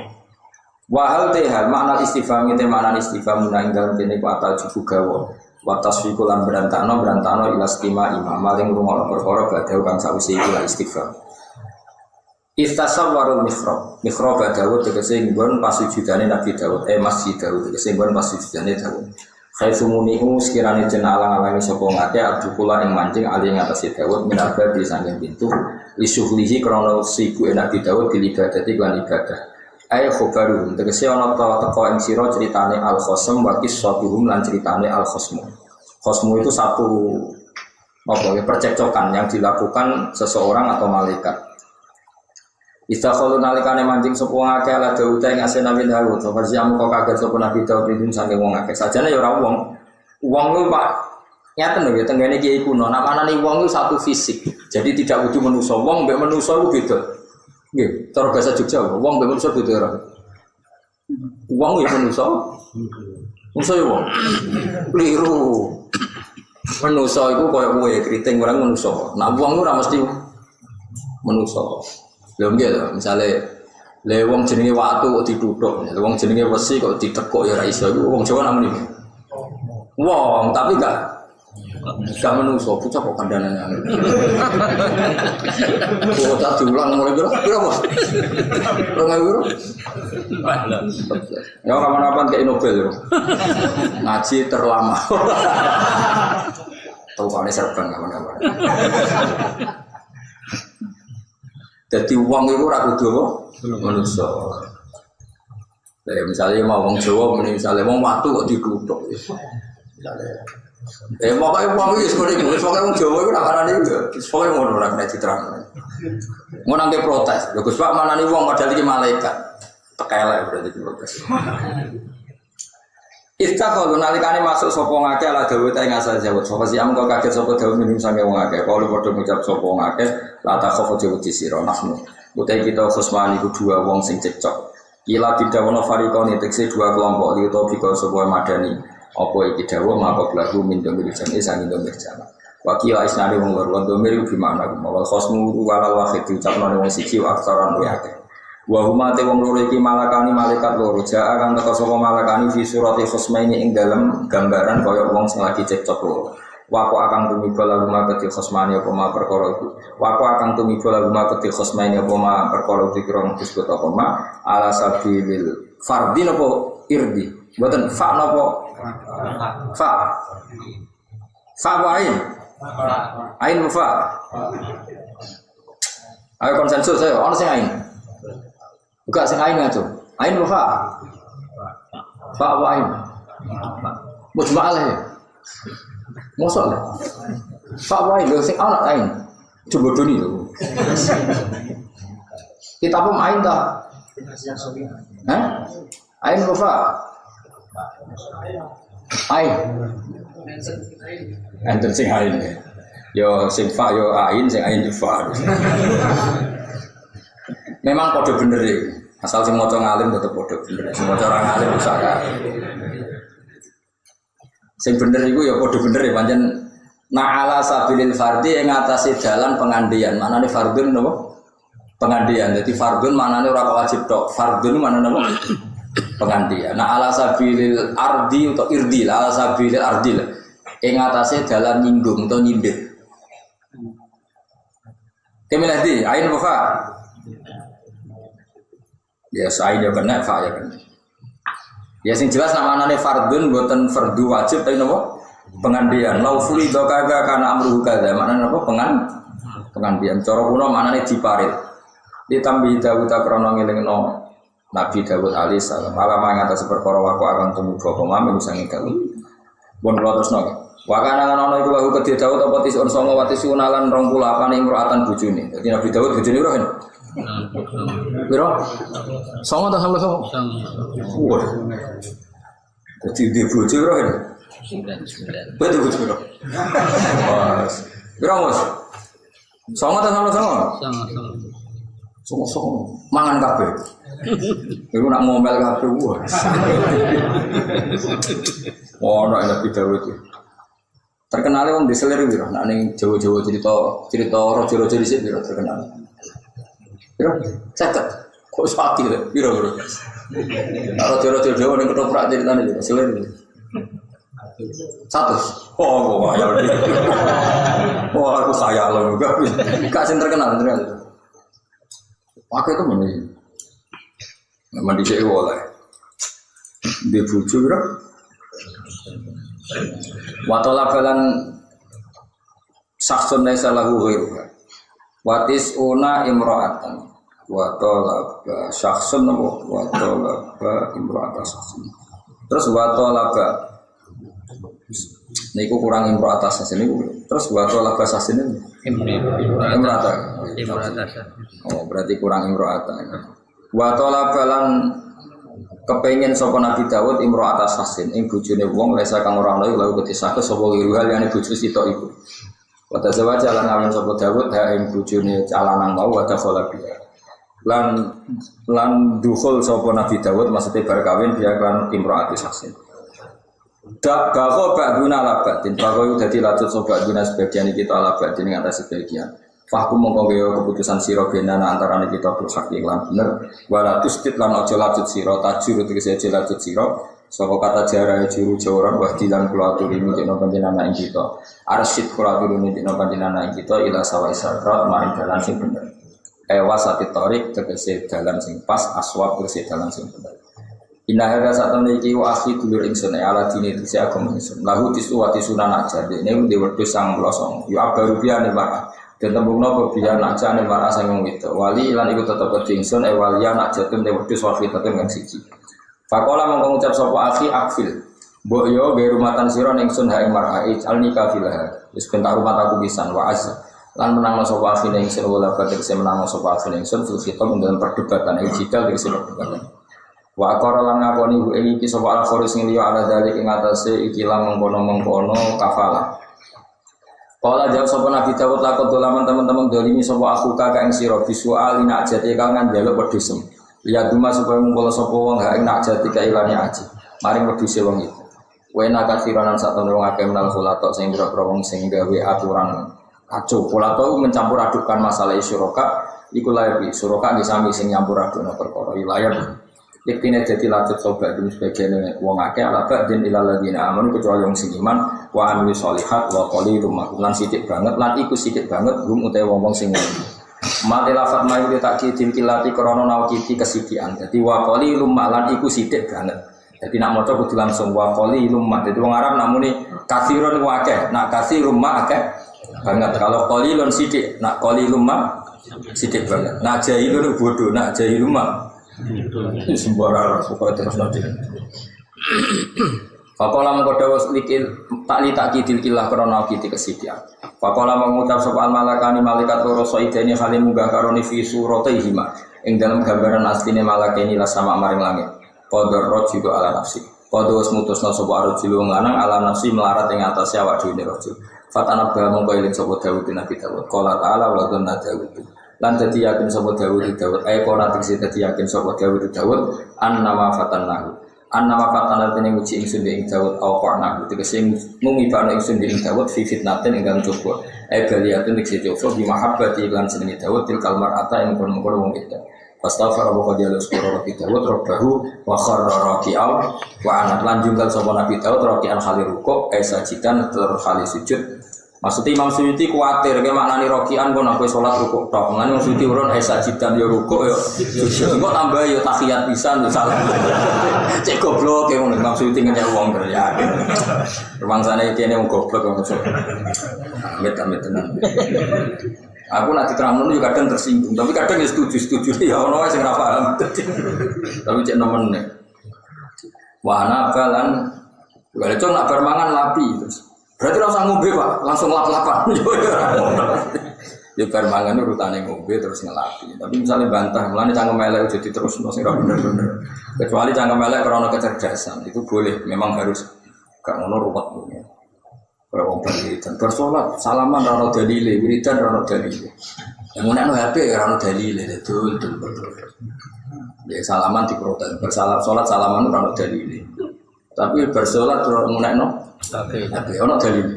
Wa hal tehal makna istifham itu makna istifham nang dalem kene ku atal jugawa. Wa tasfiqu lan berantakno ila istima imam maling rumah perkara badhe kang sawise iku istifham. Istasawwarul mikrob Dawud tegese nggon pasujudane Nabi Dawud Masjid Dawud tegese nggon pasujudane Dawud. Khaisumunihu sekiranya jenah alang-alangi sopong ngake abdukula yang mancing ali yang atas Dawud minarba di samping pintu lisuhlihi krono siku Nabi Dawud dilibadati klan ibadah ayah khobaruhum tegesi ono teko yang siro ceritane al-khosm wakis sotuhum lan ceritane al-khosmu. Khosmu itu satu percekcokan yang dilakukan seseorang atau malaikat. Istakholu nalikane mancing sapa ngake ala Daud ing asena Nabi Daud. Sapa siam kok kaget sapa Nabi Daud itu saking wong akeh. Sajane ya ora wong. Wong ku Pak nyata lho ya tengene kiai kuno. Namanane wong itu satu fisik. Jadi tidak kudu manusa. Wong mbek manusa ku beda. Nggih, cara bahasa Jogja, wong mbek manusa beda ora. Wong ya manusa. Manusa ya wong. Keliru. Manusa iku koyo kowe kriting orang manusa. Nah wong ora mesti manusa. Lha nggih to, misale le wong jenenge watu kok dituthuk, le wong jenenge wesi kok ditekuk ya ora iso. Iku wong Jawa namanya. Wong, tapi gak manusa, bocah kok kandhanane. Bocah diulang mulai piro, Bos? 2000 piro? Ya kapan-kapan kayak Nobel yo. Ngaji terlama. Tukane serban kapan-kapan. Jadi uang itu ora kudu manusa. Lah misalnya mau wong Jawa, misalnya wong watu kok dituthuk. Pokoknya uang itu seperti itu, pokoknya orang Jawa itu nak itu, pokoknya ngono orang kena diterang. Ngono nangke protes, Gus Pak mana nih uang padahal ini malaikat, tekelek berarti protes. Kalau nalikane masuk sopong akeh ala dawuh ta ing asal jawab. Sapa siam kok kaget sapa dawuh minum sange wong akeh. Kalau padha ngucap sapa wong akeh, la ta khofu jawab disira nahnu. Utai kita khusmani ku dua wong sing cekcok. Kila didawono fariqone tekse dua kelompok liuto bika sapa madani. Apa iki dawuh mapa lagu min domir jane sang domir jana. Wakil isnade wong loro domir ku gimana mawal khosmu wala wahid ucapno wong siji aksaran luwih akeh. Wa huma te wong loro iki malakani malaikat loro jaa kan teka sapa malakani fi surati khosmaini ing dalem gambaran kaya wong sing lagi cekcok loro. Wa kok akan tumibal lagu makati khosmani apa ma perkara iku. Wa kok akan tumibal lagu makati khosmaini apa ma perkara iki krong disebut apa ma ala sabilil fardin apa irdi. Mboten fa napa fa wa ain fa ayo konsensus ayo ono sing ain buka sing ain aja ain fa wa ain mujmal ya mosok fa wa ain lho sing ana ain coba doni lho kita pun ain ta ain fa ain enten sing ain yo sing fa yo ain sing ain fa memang kode bener iki asal sing maca ngalim tetep kode bener sing maca ora ngalim usaka sing bener iku ya kode bener ya pancen na'ala sabilil fardhi ing atase dalan pengandian manane fardun napa pengandian dadi fardun manane ora wajib tok fardun manane napa pengandian. Nah ala sabilil ardi atau irdil, ala sabilil ardil. Ing atase dalan nyinggung atau nyindir. Kemudian di ain apa? Ya ain ya kena, fa ya kena. Ya sing jelas namanya fardun buatan fardu wajib tapi napa? Pengandian. Lau fuli dokaga kana amruhu kadza. Maknane napa? Pengandian. Cara kuno maknane diparit. Ditambi Dawud krana ngelingno Nabi Dawud alaihi salam malah mengatasi perkara waku akan tumuga pemam misange gawe. Pun kula tresno. Wa kana ana iku lahu kedhe Dawud apa tisun songo wa tisunalan 28 imro'atan bojone. Dadi Nabi Dawud bojone piro kan? Piro? Songo ta sampe songo? Wah. Dadi dia bojo piro kan? 9. Betul bojo piro? Mas. Piro Mas? Songo ta sampe songo? Songo. Mangan kabeh. Iku nak ngomel kabeh wae. Ono Nabi Dawud iki. Terkenal wong diselir piro? Nek ning Jawa-Jawa cerita raja-raja dhisik piro terkenal. Piro? 50. Kok sakit lho, piro? Raja-raja Jawa ning ketoprak ceritane piro? Selir. 100. Oh, ya. Wah, aku khayal lho. Gak sing terkenal. Pakai itu mana? Nama dicek oleh di bucu bro. Watola balan saksun nesa lahu ghairu. Watis una imro'atan. Watola saksun nabo. Watola imro'atan saksun. Terus watola niku kurang imro'atan saksun niku. Terus watola saksun ini. Imro'atan. Oh berarti kurang imro'atan. Watola balan kepengen sapa Nabi Dawud imro'atan saksun. Ing bojone wong lesa kang ora ana lalu ketisake sapa wiruhal yang bojo sitok iku. Wata jawa jalan awan sapa Dawud ha ing bojone calanang mau wata khola biya. lan dukhul sapa Nabi Dawud maksudnya bar kawin dia kan imro'ati saksin. Dak gago ba'duna ala ba'din. Gago dadi lacut sapa ba'duna sebagian kita ala ba'din ing atas sebagian. Fahku mongko gawe keputusan sira benana antarané kita bil hak lan bener. Wala tustit lan aja lacut sira tajur tegese aja lacut sira. Saka kata jara juru jawran wa dilan kula aturi nunjukno panjenengan ing kita. Arsid kula aturi nunjukno panjenengan ing kita ila sawa isyarat maring dalan sing bener. Wasati tarik tegese dalan sing pas aswab tegese dalan sing bener. Inna hadza satane iki wa akhi dulur ingsun ala dini tegese agama ingsun. Lahu tiswati sunan aja dene ndi wedhus 19. Yo abaru biane marah. Dan tembungna pebiyan aja ning marah sing wedok. Wali lan iku tetep ingsun waliyan aja dene wedhus wafitatun kang siji. Fakola mongko ngucap sapa akhi akfil. Mbok yo gawe rumatan sira ning sun ha ing mar'ai alnika filah. Wis bentak rumah aku pisan wa azza. Lan menangno sapa akhi ning sun wala tegese menangno sapa akhi ning sun fil khitam dalam perdebatan jidal tegese perdebatan. Wa aqara lan ngakoni bu iki sapa al-kharis sing liya ala dalik ing atase iki lan mengkono-mengkono kafalah. Kala jawab sapa Nabi Dawud takut dolaman teman-teman dolimi sapa aku kakak ing sira bisual ina ajate kangen njaluk wedhusem. Lihat duma supaya ngumpul sapa wong ha ing nak jati kailane aji. Maring wedhuse wong iku. Wena kathiranan satune wong akeh menal khulatok sing boro-boro wong sing gawe aturan kacau. Khulatok mencampur adukkan masalah syuraka iku lae syuraka disami sing nyampur adukno perkara wilayah. Iktine dadi lacut sobat dum sebagian wong akeh ala ba'din ilal ladina amanu kecuali wong sing iman wa amilu sholihat wa qalilum lan sithik banget lan iku sithik banget hum utawa wong sing mati lafat mayu tak kidin kilati krana nawkiti kesidikan. Dadi wa qalilum lan iku sithik banget. Dadi nak maca kudu langsung wa qalilum. Dadi wong Arab nak muni kathirun wa akeh, nak kathirun ma akeh banget. Kalau qalilun sithik, nak qalilum ma sithik banget. Nak jahilun bodoh, nak jahilum ma sembarang pokoke terus nanti. Fakola mengkodawas likil tak kidil kilah krana kiti kesidian. Fakola mengucap sapa malakani malaikat loro saidene kali munggah karone fi suratihima ing dalam gambaran asline malakeni la sama maring langit. Qadar rajul ala nafsi. Qadus mutusna sapa rajul wong lanang ala nafsi melarat ing atas awak dhewe rajul. Fatana ba mongko eling sapa Dawud Nabi Dawud. Qala ta'ala wa dhanna Dawud. Lan dadi yakin sapa Dawud kono tegese dadi yakin sapa Dawud annama fatannahu. Annama fatana tene muji ingsun ing Dawud au qarna tegese ngumibano ingsun ing Dawud fi fitnatin ing dalem coba baliyatun tegese coba bi mahabbati lan senenge Dawud til kalmar ata ing kono wong itu Fastaghfara wa qad yalus Nabi Dawud rabbahu wa kharra raki'al wa ana lan jungkal sapa Nabi Dawud raki'an khali rukuk sajidan terus khali sujud. Maksudnya Imam Suyuti kuatir ke maknani rokian kok nak sholat rukuk tok. Ngene Imam Suyuti urun sajidan yo rukuk yo sujud. Kok tambah yo tahiyat pisan yo salah. Cek goblok e wong Imam Suyuti ngenyek wong ya. Rumangsane kene wong goblok kok masuk. Amit-amit tenan. Aku nak diterangno yo kadang tersinggung, tapi kadang ya setuju ya ono sing ora paham. Tapi cek nemen nek. Wa ana balan wale cok nak bermangan lapi terus. Berarti rasa ngombe Pak, langsung lap-lapan. Ya bar mangan urutane ngombe terus ngelapi. Tapi misalnya bantah, mulane cangkem elek jadi terus sing ora bener-bener. Kecuali cangkem elek karena kecerdasan, itu boleh, memang harus gak ngono ruwet. Ora wong dan bersolat, salaman ora ono dalile, wiridan ora ono dalile. Yang ngene HP ora ono dalile, betul. Ya salaman diprotes, bersalat salaman ora ono dalile. Tapi bersolat ora ngunekno tapi ono dalil.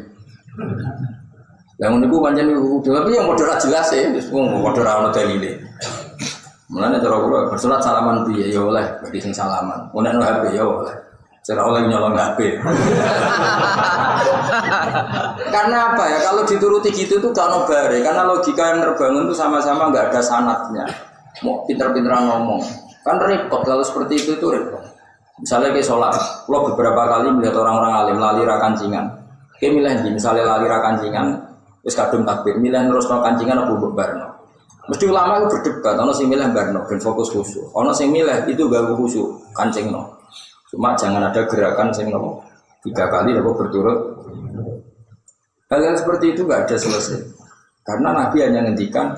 Yang niku pancen tapi yang padha jelas ya, wis padha ora ono dalile. Mulane cara kula bersolat salaman piye ya oleh, berarti sing salaman. Ngunekno HP ya oleh. Cara oleh nyolong HP. Karena apa ya? Kalau dituruti gitu itu gak ono bare, karena logika yang terbangun itu sama-sama enggak ada sanadnya. Mau pinter-pinteran ngomong. Kan repot kalau seperti itu repot. Misalnya ke sholat, lo beberapa kali melihat orang-orang alim lali rakancingan. Kayak milih di, misalnya lali rakancingan, terus kadung takbir, milih terus no kancingan apa barno. Mesti ulama itu berdebat, ono sing milih barno dan fokus khusyuk, ono sing milih itu gak khusyuk kancing no. Cuma jangan ada gerakan sing no 3 kali apa berturut. Hal-hal seperti itu gak ada selesai. Karena Nabi hanya ngendikan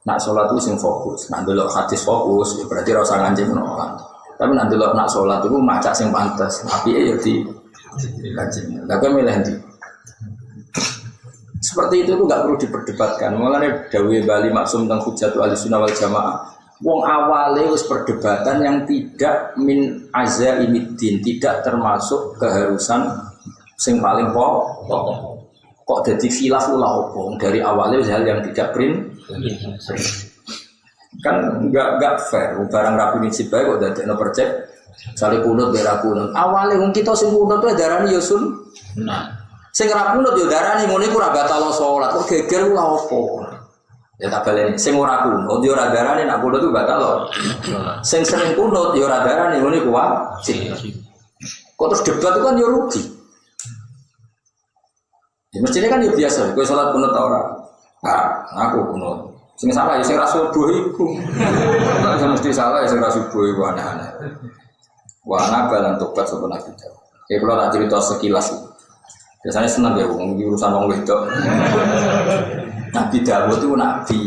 nak sholat itu sing fokus, nak delok hadis fokus, ya berarti rasa ngancing no. Tapi nanti lo nak sholat itu macak sing pantas, tapi ya di kajian. Tapi milih nanti. Seperti itu tuh nggak perlu diperdebatkan. Mulanya Dawe Bali maksum tentang hujjatu ahli sunnah wal jamaah. Wong awale wis perdebatan yang tidak min azaimiddin, tidak termasuk keharusan sing paling pokok. Kok jadi khilaf ulah opo dari awalnya hal yang tidak kan enggak fair. Barang rapi nisib bae kok dadekno percek sale kunut bera kunut. Awale wong kita sing kunut tuh darani ya sunnah. Sing ra kunut yo darani ngene iku ora batal salat. Kok geger ulah opo? Ya tak baleni sing ora kunut yo ora darani nek kunut itu batal. Sing sering kunut yo ora darani ngene iku wajib. Kok terus debat itu kan yo rugi. Ya, mestinya kan ya biasa, gue sholat kunut tau orang. Nah, aku kunut. Sing salah ya sing ra subuh iku. Sing mesti salah ya sing ra subuh iku aneh-aneh. Wah, nabalan tobat sapa Nabi Dawud. Kayak kalau tak cerita sekilas. Biasanya senang ya wong urusan wong wedok. Nabi Dawud itu nabi.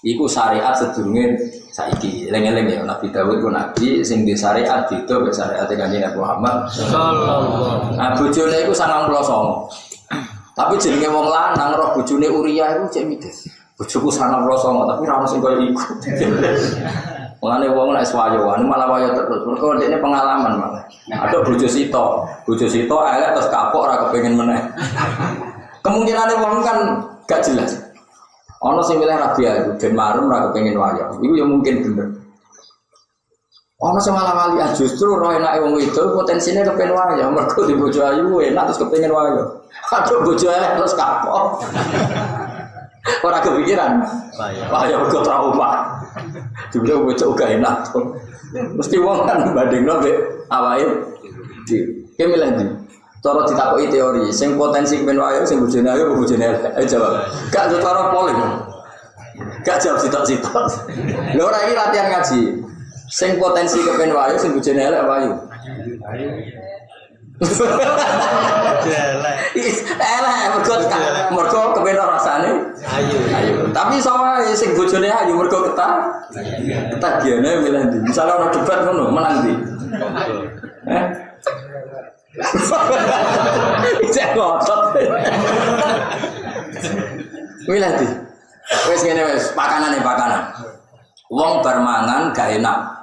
Iku syariat sedurunge saiki. Eling-eling ya Nabi Dawud ku nabi sing di syariat itu mek syariat Kanjeng Nabi Muhammad sallallahu alaihi wasallam. Nah, bojone iku 99. Tapi jenenge wong lanang roh bojone Uria iku cek mides. Bojoku 99 tapi ra ono sing koyo iku. Mulane wong nek swayoan malah wayo terus. Mergo dekne pengalaman malah. Ada bojo Sito elek terus kapok ora kepengin meneh. Kemungkinane wong kan gak jelas. Ono sing milih Rabia itu ben marem ora kepengin wayo. Iku ya mungkin bener. Ono sing malah wali justru roh enake wong itu potensine kepengin wayo. Mergo di bojo ayu enak terus kepengin wayo. Aduh bojo elek terus kapok. Ora kepikiran. Wayo kok trauma. Juga bojo gak enak. Mesti wong kan bandingno mek awake dhewe. Ki milih ndi? Cara ditakoki teori, sing potensi kepen wayo sing bojone ayu apa bojone elek? Ayo jawab. Gak cara polling. Gak jawab sitok-sitok. Lho ora iki latihan ngaji. Sing potensi kepen wayo sing bojone elek apa ayu? Elek mergo kepen rasane ayu. Tapi sama sing bojone ayu mergo ketagiane milih ndi. Misale ana debat ngono, menang ndi? Cek ngotot. Milih ndi? Wis ngene wis, pakanan. Wong bar mangan gak enak.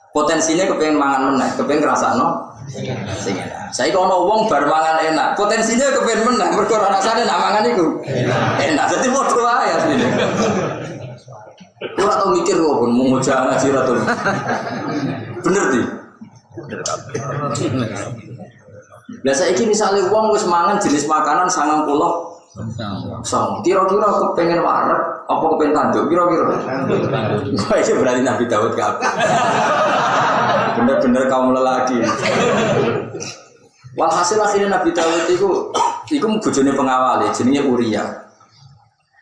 Potensinya kepengin mangan meneh, kepengin ngrasakno sing enak. Saiki ana wong bar mangan enak, potensinya kepengin meneh mergo rasane nak mangan iku enak. Dadi padha wae asline. Ora tau mikir kok mau ngoja ngaji ra to. Bener di. Biasa iki misalnya wong wis mangan jenis makanan 90 kira-kira kepengen wareg apa kepengen tanduk kira-kira. Wah iki berarti Nabi Dawud kabeh. Bener-bener kaum lelaki. Walhasil akhirnya Nabi Dawud iku bojone pengawal jenenge Uria.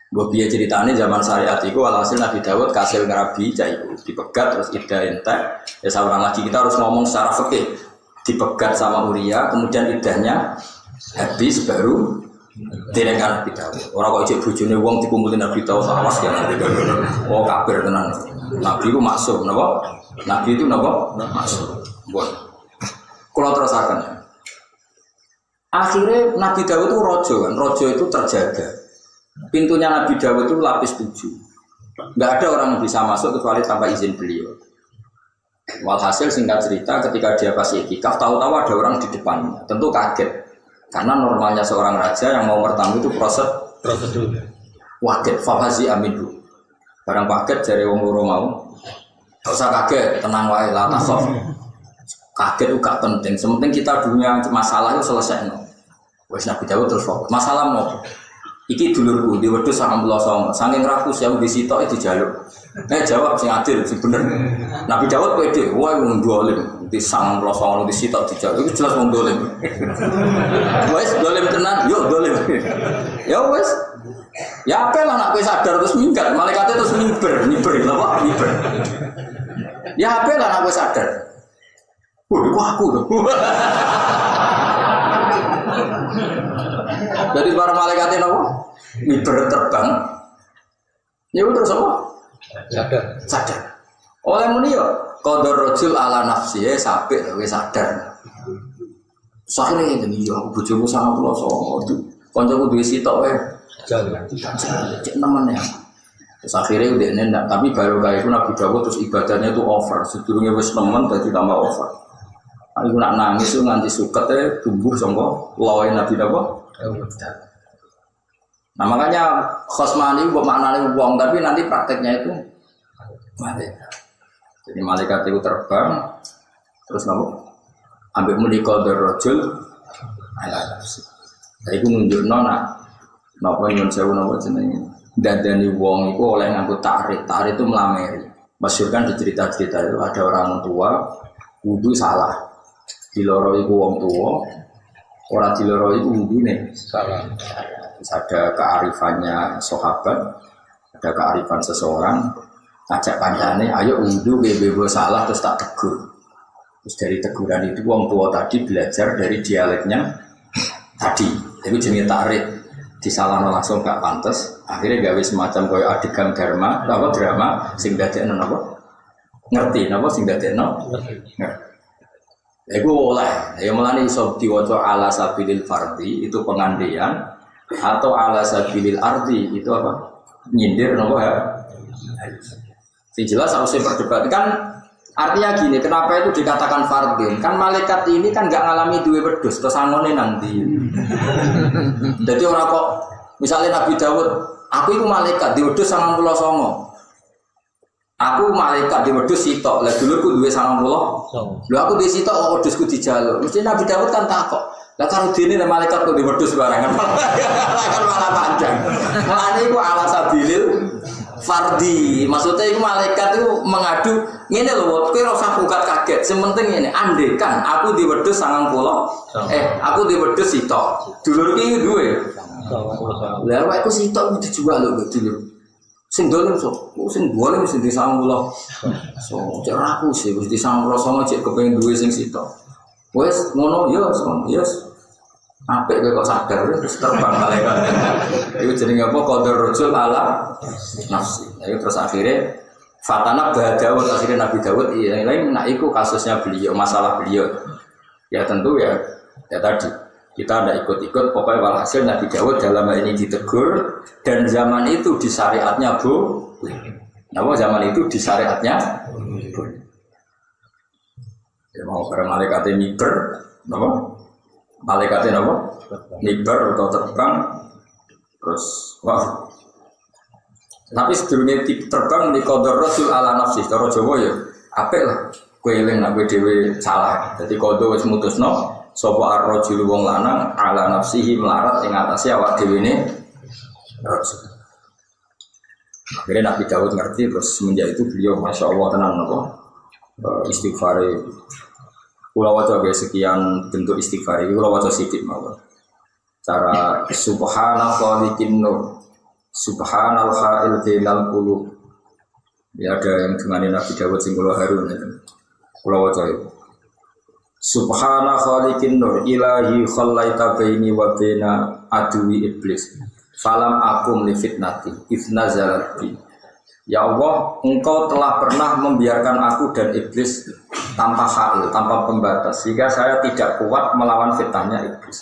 Mbok piye ceritane zaman syariat iku walhasil Nabi Dawud kasil ngerabi cah iku dipegat terus iddah entek. Ya saurang lagi kita harus ngomong secara fikih. Dipegat sama Uria kemudian iddahnya habis baru direngkan Nabi Dawud. Orang kok ijek bojone wong dikumpulin Nabi Dawud awas ya Nabi Dawud. Oh kafir tenan. Nabi itu masuk napa? Nabi itu napa? Masuk. Mbon. Kula terusaken. Akhirnya Nabi Dawud itu rojo kan. Rojo itu terjaga. Pintunya Nabi Dawud itu lapis 7. Enggak ada orang yang bisa masuk kecuali tanpa izin beliau. Walhasil singkat cerita ketika dia pas iktikaf tahu-tahu ada orang di depannya. Tentu kaget. Karena normalnya seorang raja yang mau bertamu itu prosedur. Waget, fahazi aminu. Barang kaget dari wong loro mau. Gak usah kaget, tenang wae la tasawuf. Kaget itu gak penting. Sementing kita punya masalah itu selesai. Wes Nabi Dawud terus fokus. Masalah mau. Iki dulurku di wedhus 99. Saking rakus ya di sitok itu jaluk. Jawab sing adil sing bener. Nabi Dawud pede, wae wong dolim. Di 99 di sitok dijaluk. Itu jelas wong dolim. Wes dolim tenan, yo dolim. Ya wes. Ya apa lah nak kowe sadar terus minggat, malaikatnya terus miber lho Pak, miber. Ya apa lah nak kowe sadar. Wah aku tuh. Jadi para malaikatnya apa? Miber terbang. Ya terus apa? Sadar. Oleh muni yo qadar rajul ala nafsi sampai wis sadar. Soale ngene iki aku bojomu sama kula sono. Kancaku duwe sitok wae. Cek nemen ya. Terus akhirnya udah nendak, tapi baru kali itu Nabi Dawud terus ibadahnya itu over, sedurungnya wis nemen jadi tambah over. Aku nak nangis tuh nganti suket tumbuh songko lawan Nabi Dawud. Nah makanya khosmani buat maknanya uang, tapi nanti prakteknya itu malaikat. Jadi malaikat itu terbang, terus nopo ambil menikah darajul, ala nafsi. Jadi itu nunjuk nona, nopo nyun sewu nopo jenenge. Dadani wong itu oleh nganggo tarik itu melameri. Masyhur kan di cerita-cerita itu ada orang tua wudu salah, diloro itu wong tua, orang diloro itu wudu nih salah. Terus ada kearifannya sahabat, ada kearifan seseorang, ngajak kancane, ayo wudu bebo salah terus tak tegur. Terus dari teguran itu wong tua tadi belajar dari dialeknya tadi, tapi jenis tarik. Disalahno langsung gak pantes, akhirnya gawe semacam koyo adegan drama sing dadekno napa ngerti napa sing dadekno ngerti. Iku oleh ya melani iso diwaca ala sabilil fardhi itu pengandian atau ala sabilil ardi itu apa nyindir napa ya. Sing jelas harus diperdebatkan. Artinya gini, kenapa itu dikatakan fardhin? Kan malaikat ini kan nggak ngalami dua wedhus, terus angone nanti. Jadi orang kok, misalnya Nabi Dawud, aku itu malaikat di wedhus 99. Aku malaikat di wedhus sitok, lah dulu aku 90. Lah aku di sitok kok wedhusku dijaluk. Mesti Nabi Dawud kan takok. Lah karo dene malaikat kok di wedhus barangan. Kan malah panjang. Lah niku ala sabilil fardhi, maksudnya itu malaikat itu mengadu ngene lho, kowe ora usah bukat kaget. Sing penting ngene, andekan aku di wedhus 90, aku di wedhus sitok. Dulur iki duwe. Lah awake ku sitok iki dijual lho dulur. Sing dolen sok, sing boleh mesti di 90. So, cek aku sih wis di 90 cek kepengin duwe sing sitok. Wes ngono ya, yes. Apik kok sadar terus terbang malaikat. Itu jenenge apa? Qadar rajul ala nafsi. Ayo terus akhirnya Fatana Dawud, akhirnya Nabi Dawud lain nah itu kasusnya beliau, masalah beliau. Ya tentu ya tadi kita tidak ikut-ikut, pokoknya walhasil Nabi Dawud dalam hal ini ditegur dan zaman itu di syariatnya boleh. Nah, zaman itu di syariatnya boleh. Ya mau para malaikatnya miber, apa? Malaikatnya apa? Miber atau terbang, terus wah. Tapi sebelumnya terbang di qadar rasul ala nafsi, cara Jawa ya, apik lah. Kowe eling nek dhewe salah. Dadi qadha wis mutusno sapa ar-rajul wong lanang ala nafsihi melarat ing atase awak dhewe ne rasul. Akhirnya Nabi Dawud ngerti, terus semenjak itu beliau masya Allah tenang apa istighfar. Kula waca sekian bentuk istighfar iki kula waca sithik mawon. Cara subhana khaliqin nur, subhanal kha'il bainal qulub. Ya ada yang dengan Nabi Dawud sing kula harun ya. Kula waca iki. Subhana khaliqin nur ilahi khallaita baini wa baina adwi iblis. Falam akum li fitnati ifna zalati. Ya Allah, Engkau telah pernah membiarkan aku dan iblis tanpa hal, tanpa pembatas, sehingga saya tidak kuat melawan fitnahnya iblis.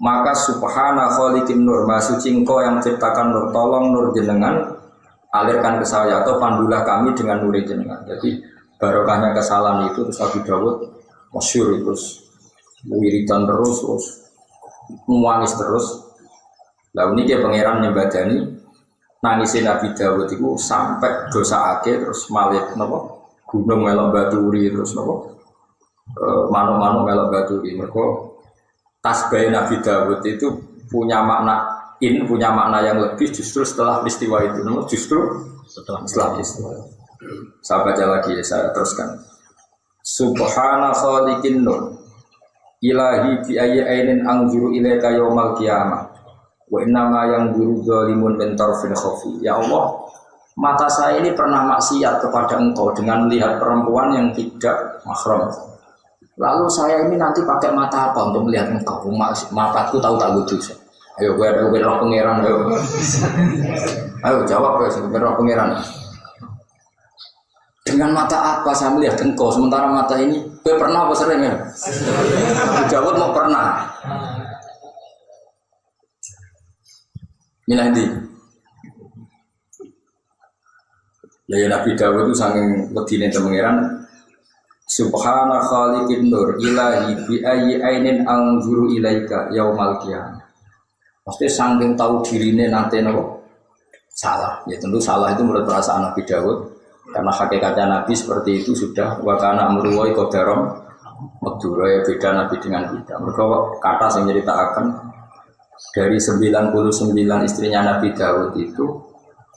Maka subhana khaliqin nur, maha suci Engkau yang menciptakan nur, tolong nur jenengan alirkan ke saya atau pandulah kami dengan nur jenengan. Jadi barokahnya kesalahan itu terus Nabi Dawud masyhur terus wiridan terus menangis terus. Lah ini dia pangeran nyembadani nangisnya Nabi Dawud itu sampai dosa akhir terus malik nopo gunung melok baturi terus nopo manuk-manuk melok baturi. Mereka tasbih Nabi Dawud itu punya makna punya makna yang lebih justru setelah peristiwa itu, nopo justru setelah peristiwa. Saya baca lagi, saya teruskan. Subhana khaliqin nur ilahi bi ayyi ainin anzuru ilaika yaumal qiyamah. Wa innama yang guru zalimun bentar fil khafi. Ya Allah, mata saya ini pernah maksiat kepada Engkau dengan melihat perempuan yang tidak mahram. Lalu saya ini nanti pakai mata apa untuk melihat Engkau? Mataku tahu tak lucu. Ayo gue ada roh pangeran ayo. Ayo jawab guys, roh pangeran. Dengan mata apa saya melihat Engkau sementara mata ini gue pernah apa sering ya? Jawab mau pernah. Ini nanti Ya Nabi Dawud itu saking wedine temengeran Subhana khaliqin nur ilahi bi ayyi ainin anzuru ilaika yaumal qiyamah. Pasti saking tahu dirine nanti nopo salah. Ya tentu salah itu menurut perasaan Nabi Dawud karena hakikatnya Nabi seperti itu sudah wa kana amrullahi qadaram maqdura ya beda Nabi dengan kita. Mereka kata yang ceritakan dari 99 istrinya Nabi Dawud itu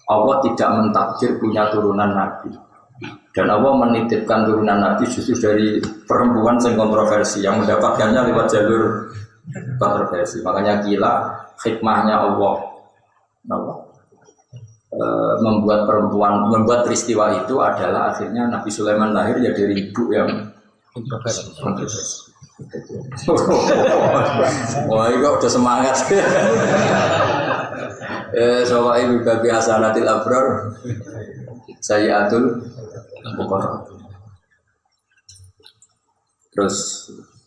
Allah tidak mentakdir punya turunan Nabi dan Allah menitipkan turunan Nabi justru dari perempuan yang kontroversi yang mendapatkannya lewat jalur kontroversi. Makanya gila hikmahnya Allah membuat peristiwa itu adalah akhirnya Nabi Sulaiman lahir ya dari ibu yang kontroversi. Wah, ini kok udah semangat. Soalnya ibu babi hasanatil abrar, saya atul bukan. Terus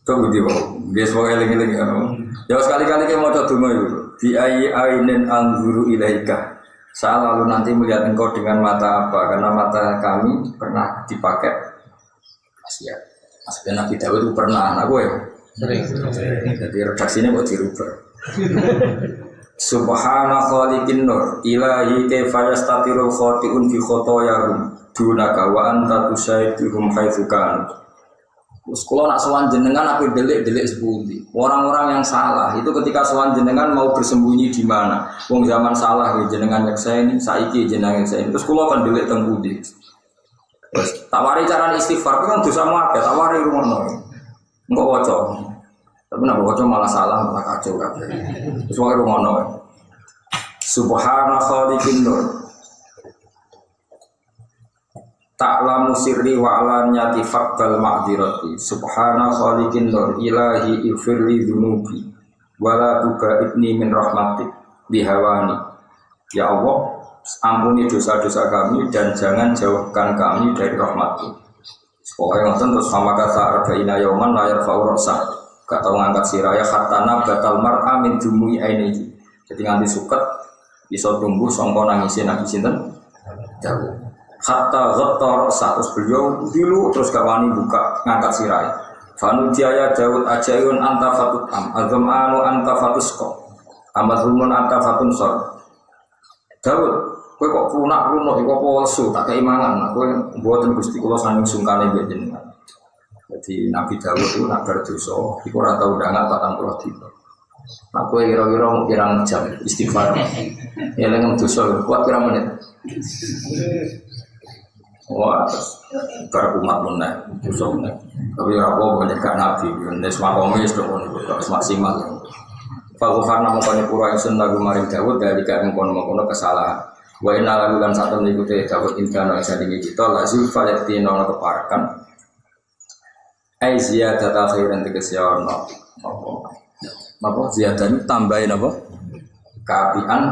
tunggu di bawah. Dia sebagai lagi kan. Ya sekali-kali kita mau coba itu. Bi ainin anzuru ilaika. Saya lalu nanti melihat engkau dengan mata apa? Karena mata kami pernah dipakai. Maksudnya Nabi Dawud itu pernah anak gue. Sering. Jadi redaksinya kok dirubah. Subhana khaliqin nur ilahi kaifa yastatirul khati'un fi khotoyahum dunaka wa anta tusaidhum haitsu kan. Terus kalau nak sowan jenengan aku delik-delik sepundi. Orang-orang yang salah itu ketika sowan jenengan mau bersembunyi di mana? Wong zaman salah ya jenengan nyekseni, saiki jenengan nyekseni. Terus kula kan delik teng pundi. Terus tawari cara istighfar kan dosa akeh, tawari rumono. Engko waca. Tapi nek waca malah salah, malah kacau kabeh. Terus wae rumono. Subhana khaliqin nur. Ta'lamu sirri wa alaniyati faqbal ma'dzirati. Subhana khaliqin nur ilahi ighfirli dzunubi wa la tubaidni min rahmatik bihawani. Ya Allah, ampuni dosa-dosa kami dan jangan jauhkan kami dari rahmat-Mu. Pokoknya ngoten terus sama kata arba'ina yauman la yarfa'u ra'sa. Gak tau ngangkat siraya hatta nabatal mar'a min dumui ainihi. Jadi nganti suket bisa tumbuh sangka nangisi Nabi sinten? Jauh. Hatta ghatta ra'sa terus beliau dulu terus gak wani buka ngangkat siraya. Fanu jaya Dawud ajaun anta fatut am azamanu anta fatusqa. Amazlumun anta fatun sor. Dawud, kowe kok lunak-lunak iku apa lesu tak keimangan, kowe mboten Gusti kula saking sungkane mbek jenengan. Jadi Nabi Dawud itu nak berdosa, iku ora tau ndangak 40 dina. Nah kowe kira-kira mau pirang jam istighfar. Eling dosa kuat pirang menit. Wah, bar umat meneh, dosa meneh. Tapi ora apa nyegah Nabi, nek makome wis maksimal. Faghfar nama kone pura ingsun lagu maring Dawud dari kaya mengkono-mengkono kesalahan. Wa inna lagu lan satu mengikuti Dawud intana isa tinggi kita lazim fayati nono keparakan. Ai ziyadata khairan tegesi ono. Napa ziyadan tambahin apa? Keapian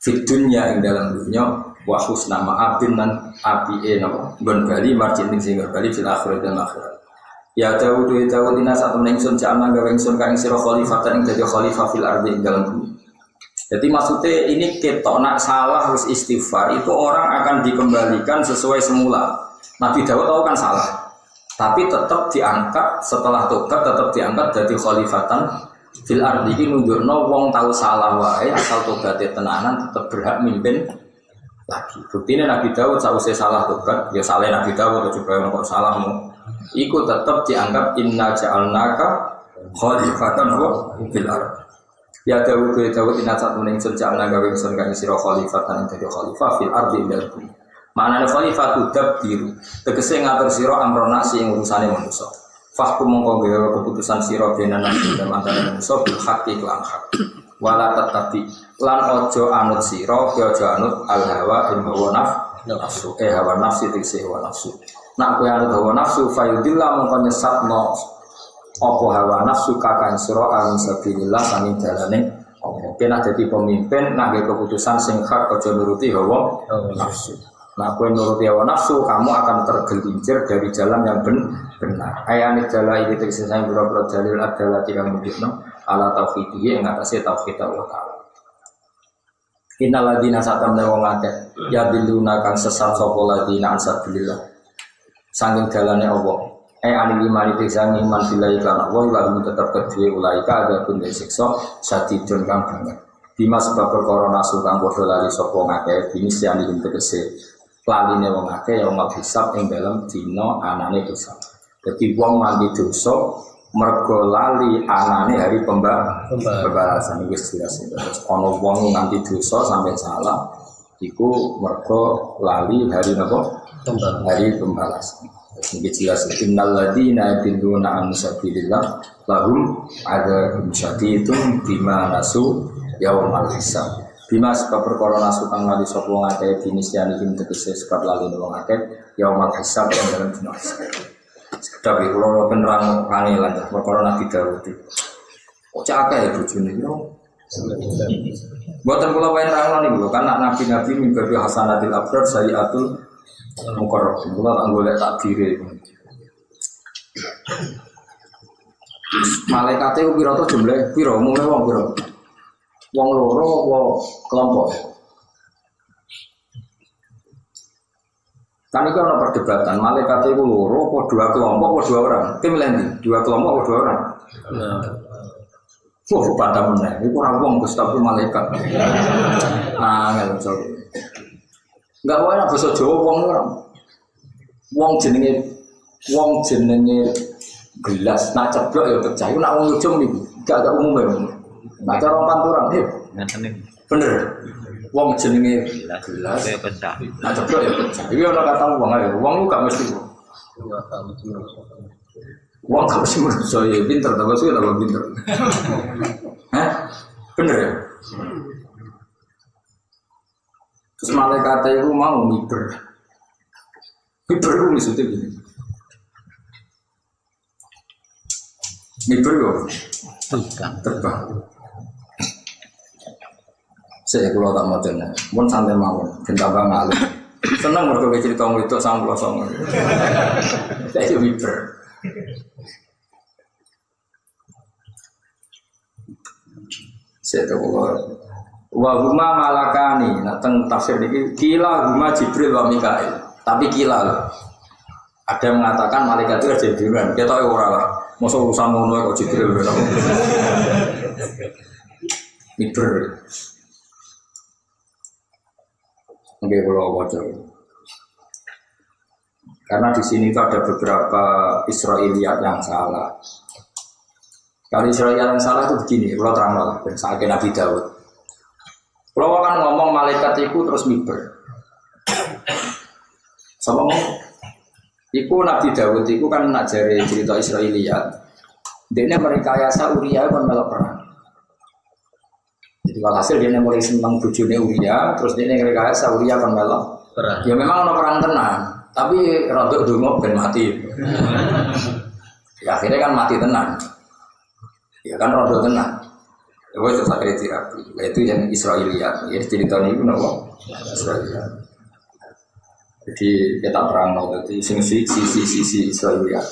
fit dunya ing dalam dunya wa husna ma'abin lan apike napa? Nggon bali marjin sing bali fil akhirat dan akhirat. Ya Dawud ina satu ningsun jangan gawe ningsun kang sira khalifatan ing dadi khalifah fil ardi ing dalam bumi. Jadi maksudnya ini ketok nak salah harus istighfar itu orang akan dikembalikan sesuai semula. Nabi Dawud tahu kan salah, tapi tetap diangkat setelah tobat tetap diangkat jadi khalifatan fil ardi iki nunjukno wong tahu salah wae asal tobaté tenanan tetap berhak mimpin lagi. Buktinya Nabi Dawud sausé salah tobat, ya salah Nabi Dawud coba kok salahmu. Iku tetap dianggap inna ja'alnaka khalifatan fil ardh. Ya Dawud inna satu ningsun ja'alna gawe ingsun kang sira khalifatan dadi khalifah fil ardh ing dalem. Maknane khalifah tudabbiru, tegese ngatur sira amrona sing urusane manusa. Fahkum mongko gawe keputusan sira benan lan antara manusa bil haqqi lan hak. Wala tatabi lan ojo anut sira, ojo anut al hawa ing hawa nafsu. Hawa nafsi tegese hawa nafsu. Nak kowe anut hawa nafsu fayudillah mongko nyesatno apa hawa nafsu kakang sira an sabilillah sami dalane apa kena dadi pemimpin nak keputusan sing hak aja nuruti hawa nafsu. Nah kowe nuruti hawa nafsu kamu akan tergelincir dari jalan yang benar. Ayane dalil iki tegese sing boro-boro dalil adalah tidak mudikno ala tauhidiyah ing atase tauhid Allah taala. Innal ladzina satamna wong akeh ya diluna kang sesat sapa ladzina ansabilillah. Sanging dalane Allah. Anil iman itu sang iman billahi kana wa lalu tetap kedue ulaika ada pun siksa satidun kang banget. Bima sebab perkara nasu kang padha lali sapa ngakeh binis yang tegese laline wong akeh ya umat hisab ing dalem dina anane dosa. Dadi wong mandi dosa mergo lali anane hari pembalasan wis jelas. Terus ana wong nganti dosa sampai salah iku mergo lali hari napa? Hari pembalasan. Ini jelas innal ladzina yadilluna an sabilillah lahum adzabun syadidun bima nasu yaumal hisab. Bima sebab perkara nasu kang lali sapa wong akeh dinisyani ing tegese sebab lali wong akeh yaumal hisab yang dalam dina hisab. Sekedar iki kula penerang kangelan perkara Nabi Daud. Kok cak akeh bojone lho. Mboten kula wae nerangno niku kan nabi-nabi mimpi hasanatil abrar sayiatul mukarrab. Kula tak golek takdire. Malaikate ku pira to jumlah? Pira umumnya wong pira? Wong loro apa kelompok? Kan itu ada perdebatan. Malaikate ku loro apa dua kelompok apa dua orang? Tim lendi, dua kelompok apa dua orang? Pada meneh. Iku ora wong Gus tapi malaikat. Ngel so. Enggak wae basa Jawa wong ora. Wong jenenge gelas nak ceblok ya pecah. Iku nak wong ujung niku, gak umum ya. Nak cara panturan nggih. Ngaten niku. Bener. Wong jenenge gelas ya pecah. Nak ceblok ya pecah. Iki ora kata wong ae. Wong lu gak mesti. Wong gak mesti manusia ya pinter ta wis ora pinter. Hah? Bener ya? Terus malaikat itu mau miber. Miber itu maksudnya gini. Miber itu terbang. Saya kalau tak mau jenak, pun santai mau, bentang ngalu. Senang mereka cerita itu sama sama. Saya itu miber. Saya tahu kalau wa huma malakani, nah teng tafsir ini kila huma Jibril wa Mikail. Tapi kila loh. Ada yang mengatakan malaikat itu ada Jibril. Kita tahu orang lah. Masa urusan ngono kok Jibril lho. Miber. Nggih kula waca. Karena di sini itu ada beberapa Israiliyat yang salah. Kalau Israiliyat yang salah itu begini, kalau terang lah, saya Nabi Daud. Kalau kan ngomong malaikat itu terus miber. Sama ngomong, iku Nabi Daud itu kan nak jari cerita Israiliyat. Dia merekayasa Uria kan melok perang. Jadi kalau hasil dia mulai senang bujune Uria, terus dia merekayasa Uria kan melok perang. Ya memang ada perang tenang, tapi rodok dungo ben mati. Ya akhirnya kan mati tenang. Ya kan rodok tenang. Itu saya kira itu yang Israiliyat. Ya cerita ini pun apa? Israiliyat. Jadi kita perang jadi sisi Israiliyat.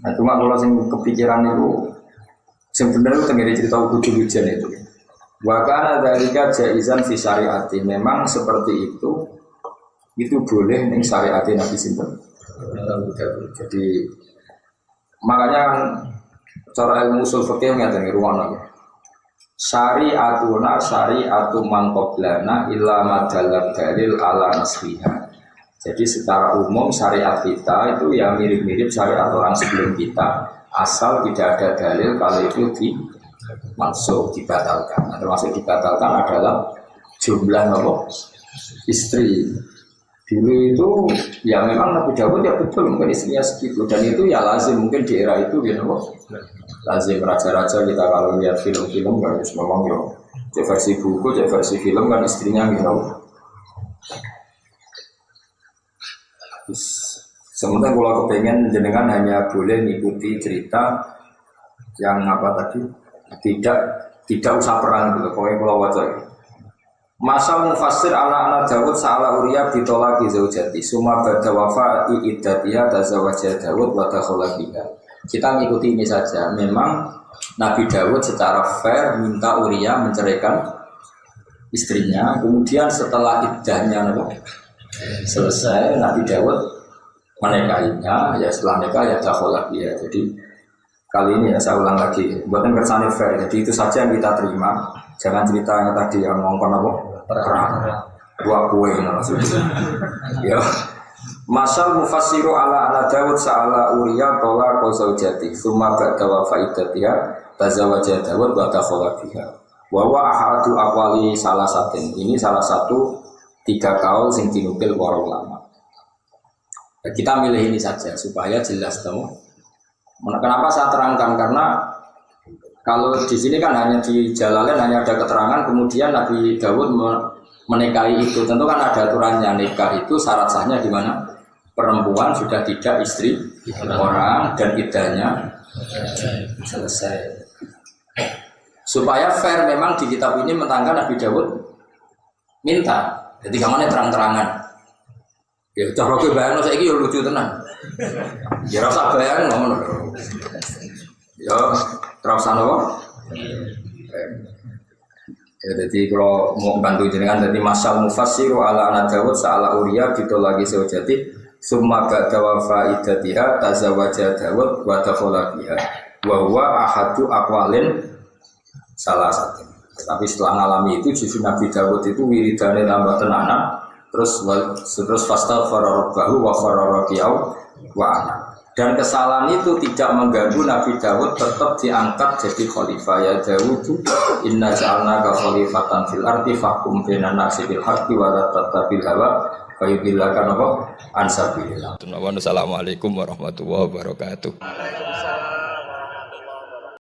Nah cuma kalau sing kepikiran itu sebenarnya tenggiri cerita hujan itu. Wakana dalika jaizan fi syariati. Memang seperti itu boleh ning syariati Nabi sinten. Jadi makanya kan cara ilmu usul fikih ngeten ruwana. Syari'atuna syari'atu man qablana illa madallal dalil ala nasriha. Jadi secara umum syariat kita itu ya mirip-mirip syariat orang sebelum kita, asal tidak ada dalil kalau itu dimaksud dibatalkan. Nah, termasuk dibatalkan adalah jumlah istri. Dulu itu ya memang Nabi Daud ya betul mungkin istrinya segitu, dan itu ya lazim mungkin di era itu gitu loh. Lazim raja-raja kita kalau lihat film-film kan memang ya cek versi buku, cek versi film kan istrinya gitu. Sementara kalau kepengen jenengan hanya boleh mengikuti cerita yang apa tadi tidak usah perang gitu. Pokoknya kalau wajah Masal mufassir anak-anak Dawud salah Uria bitolaki zaujati summa ba'da wafa'i iddatiha tazawwaja Dawud wa dakhala biha. Kita mengikuti ini saja. Memang Nabi Dawud secara fair minta Uria menceraikan istrinya. Kemudian setelah iddahnya selesai, Nabi Dawud menikahinya. Ya setelah nikah ya dakhala biha. Jadi kali ini ya saya ulang lagi, buatan kersane fair. Jadi itu saja yang kita terima. Jangan cerita yang tadi yang ngomong apa? Perang. Dua kue maksudnya. Ya. Masal mufassiru ala Dawud sa'ala Uriya qala qazaujati tsumma ba'da wafaidatiha tazawaja Dawud wa dakhala biha. Wa wa ahadu aqwali salah satin. Ini salah satu 3 kaul sing dinukil para ulama. Ya, kita milih ini saja supaya jelas tahu. Kenapa saya terangkan? Karena kalau di sini kan hanya di Jalalain hanya ada keterangan, kemudian Nabi Dawud menikahi itu. Tentu kan ada aturannya, nikah itu syarat sahnya di mana? Perempuan sudah tidak istri orang dan iddahnya selesai. Supaya fair memang di kitab ini mentangkan Nabi Dawud minta. Jadi kamarnya terang-terangan. Ya cara kowe bayangno saiki yo lucu tenan. Ya rasa bayang ngono. Ya terus apa? Ya jadi kalau mau bantu jenengan jadi masal mufassiru ala Dawud sa'ala Uriya gitu lagi sejati summa ba'da wafaidatiha tazawaja Dawud wa dakhala biha wa huwa ahadu aqwalin salah satu. Tapi setelah ngalami itu justru Nabi Dawud itu wiridane tambah tenanan. Terus fastaghfara rabbahu wa kharara qiyam wa ana. Dan kesalahan itu tidak mengganggu Nabi Dawud tetap diangkat jadi khalifah. Ya Dawud, inna ja'alnaka khalifatan fil ardi fahkum bainan nasi bil haqqi wa la tattabil hawa fa yudillaka an sabilillah. Assalamualaikum warahmatullahi wabarakatuh.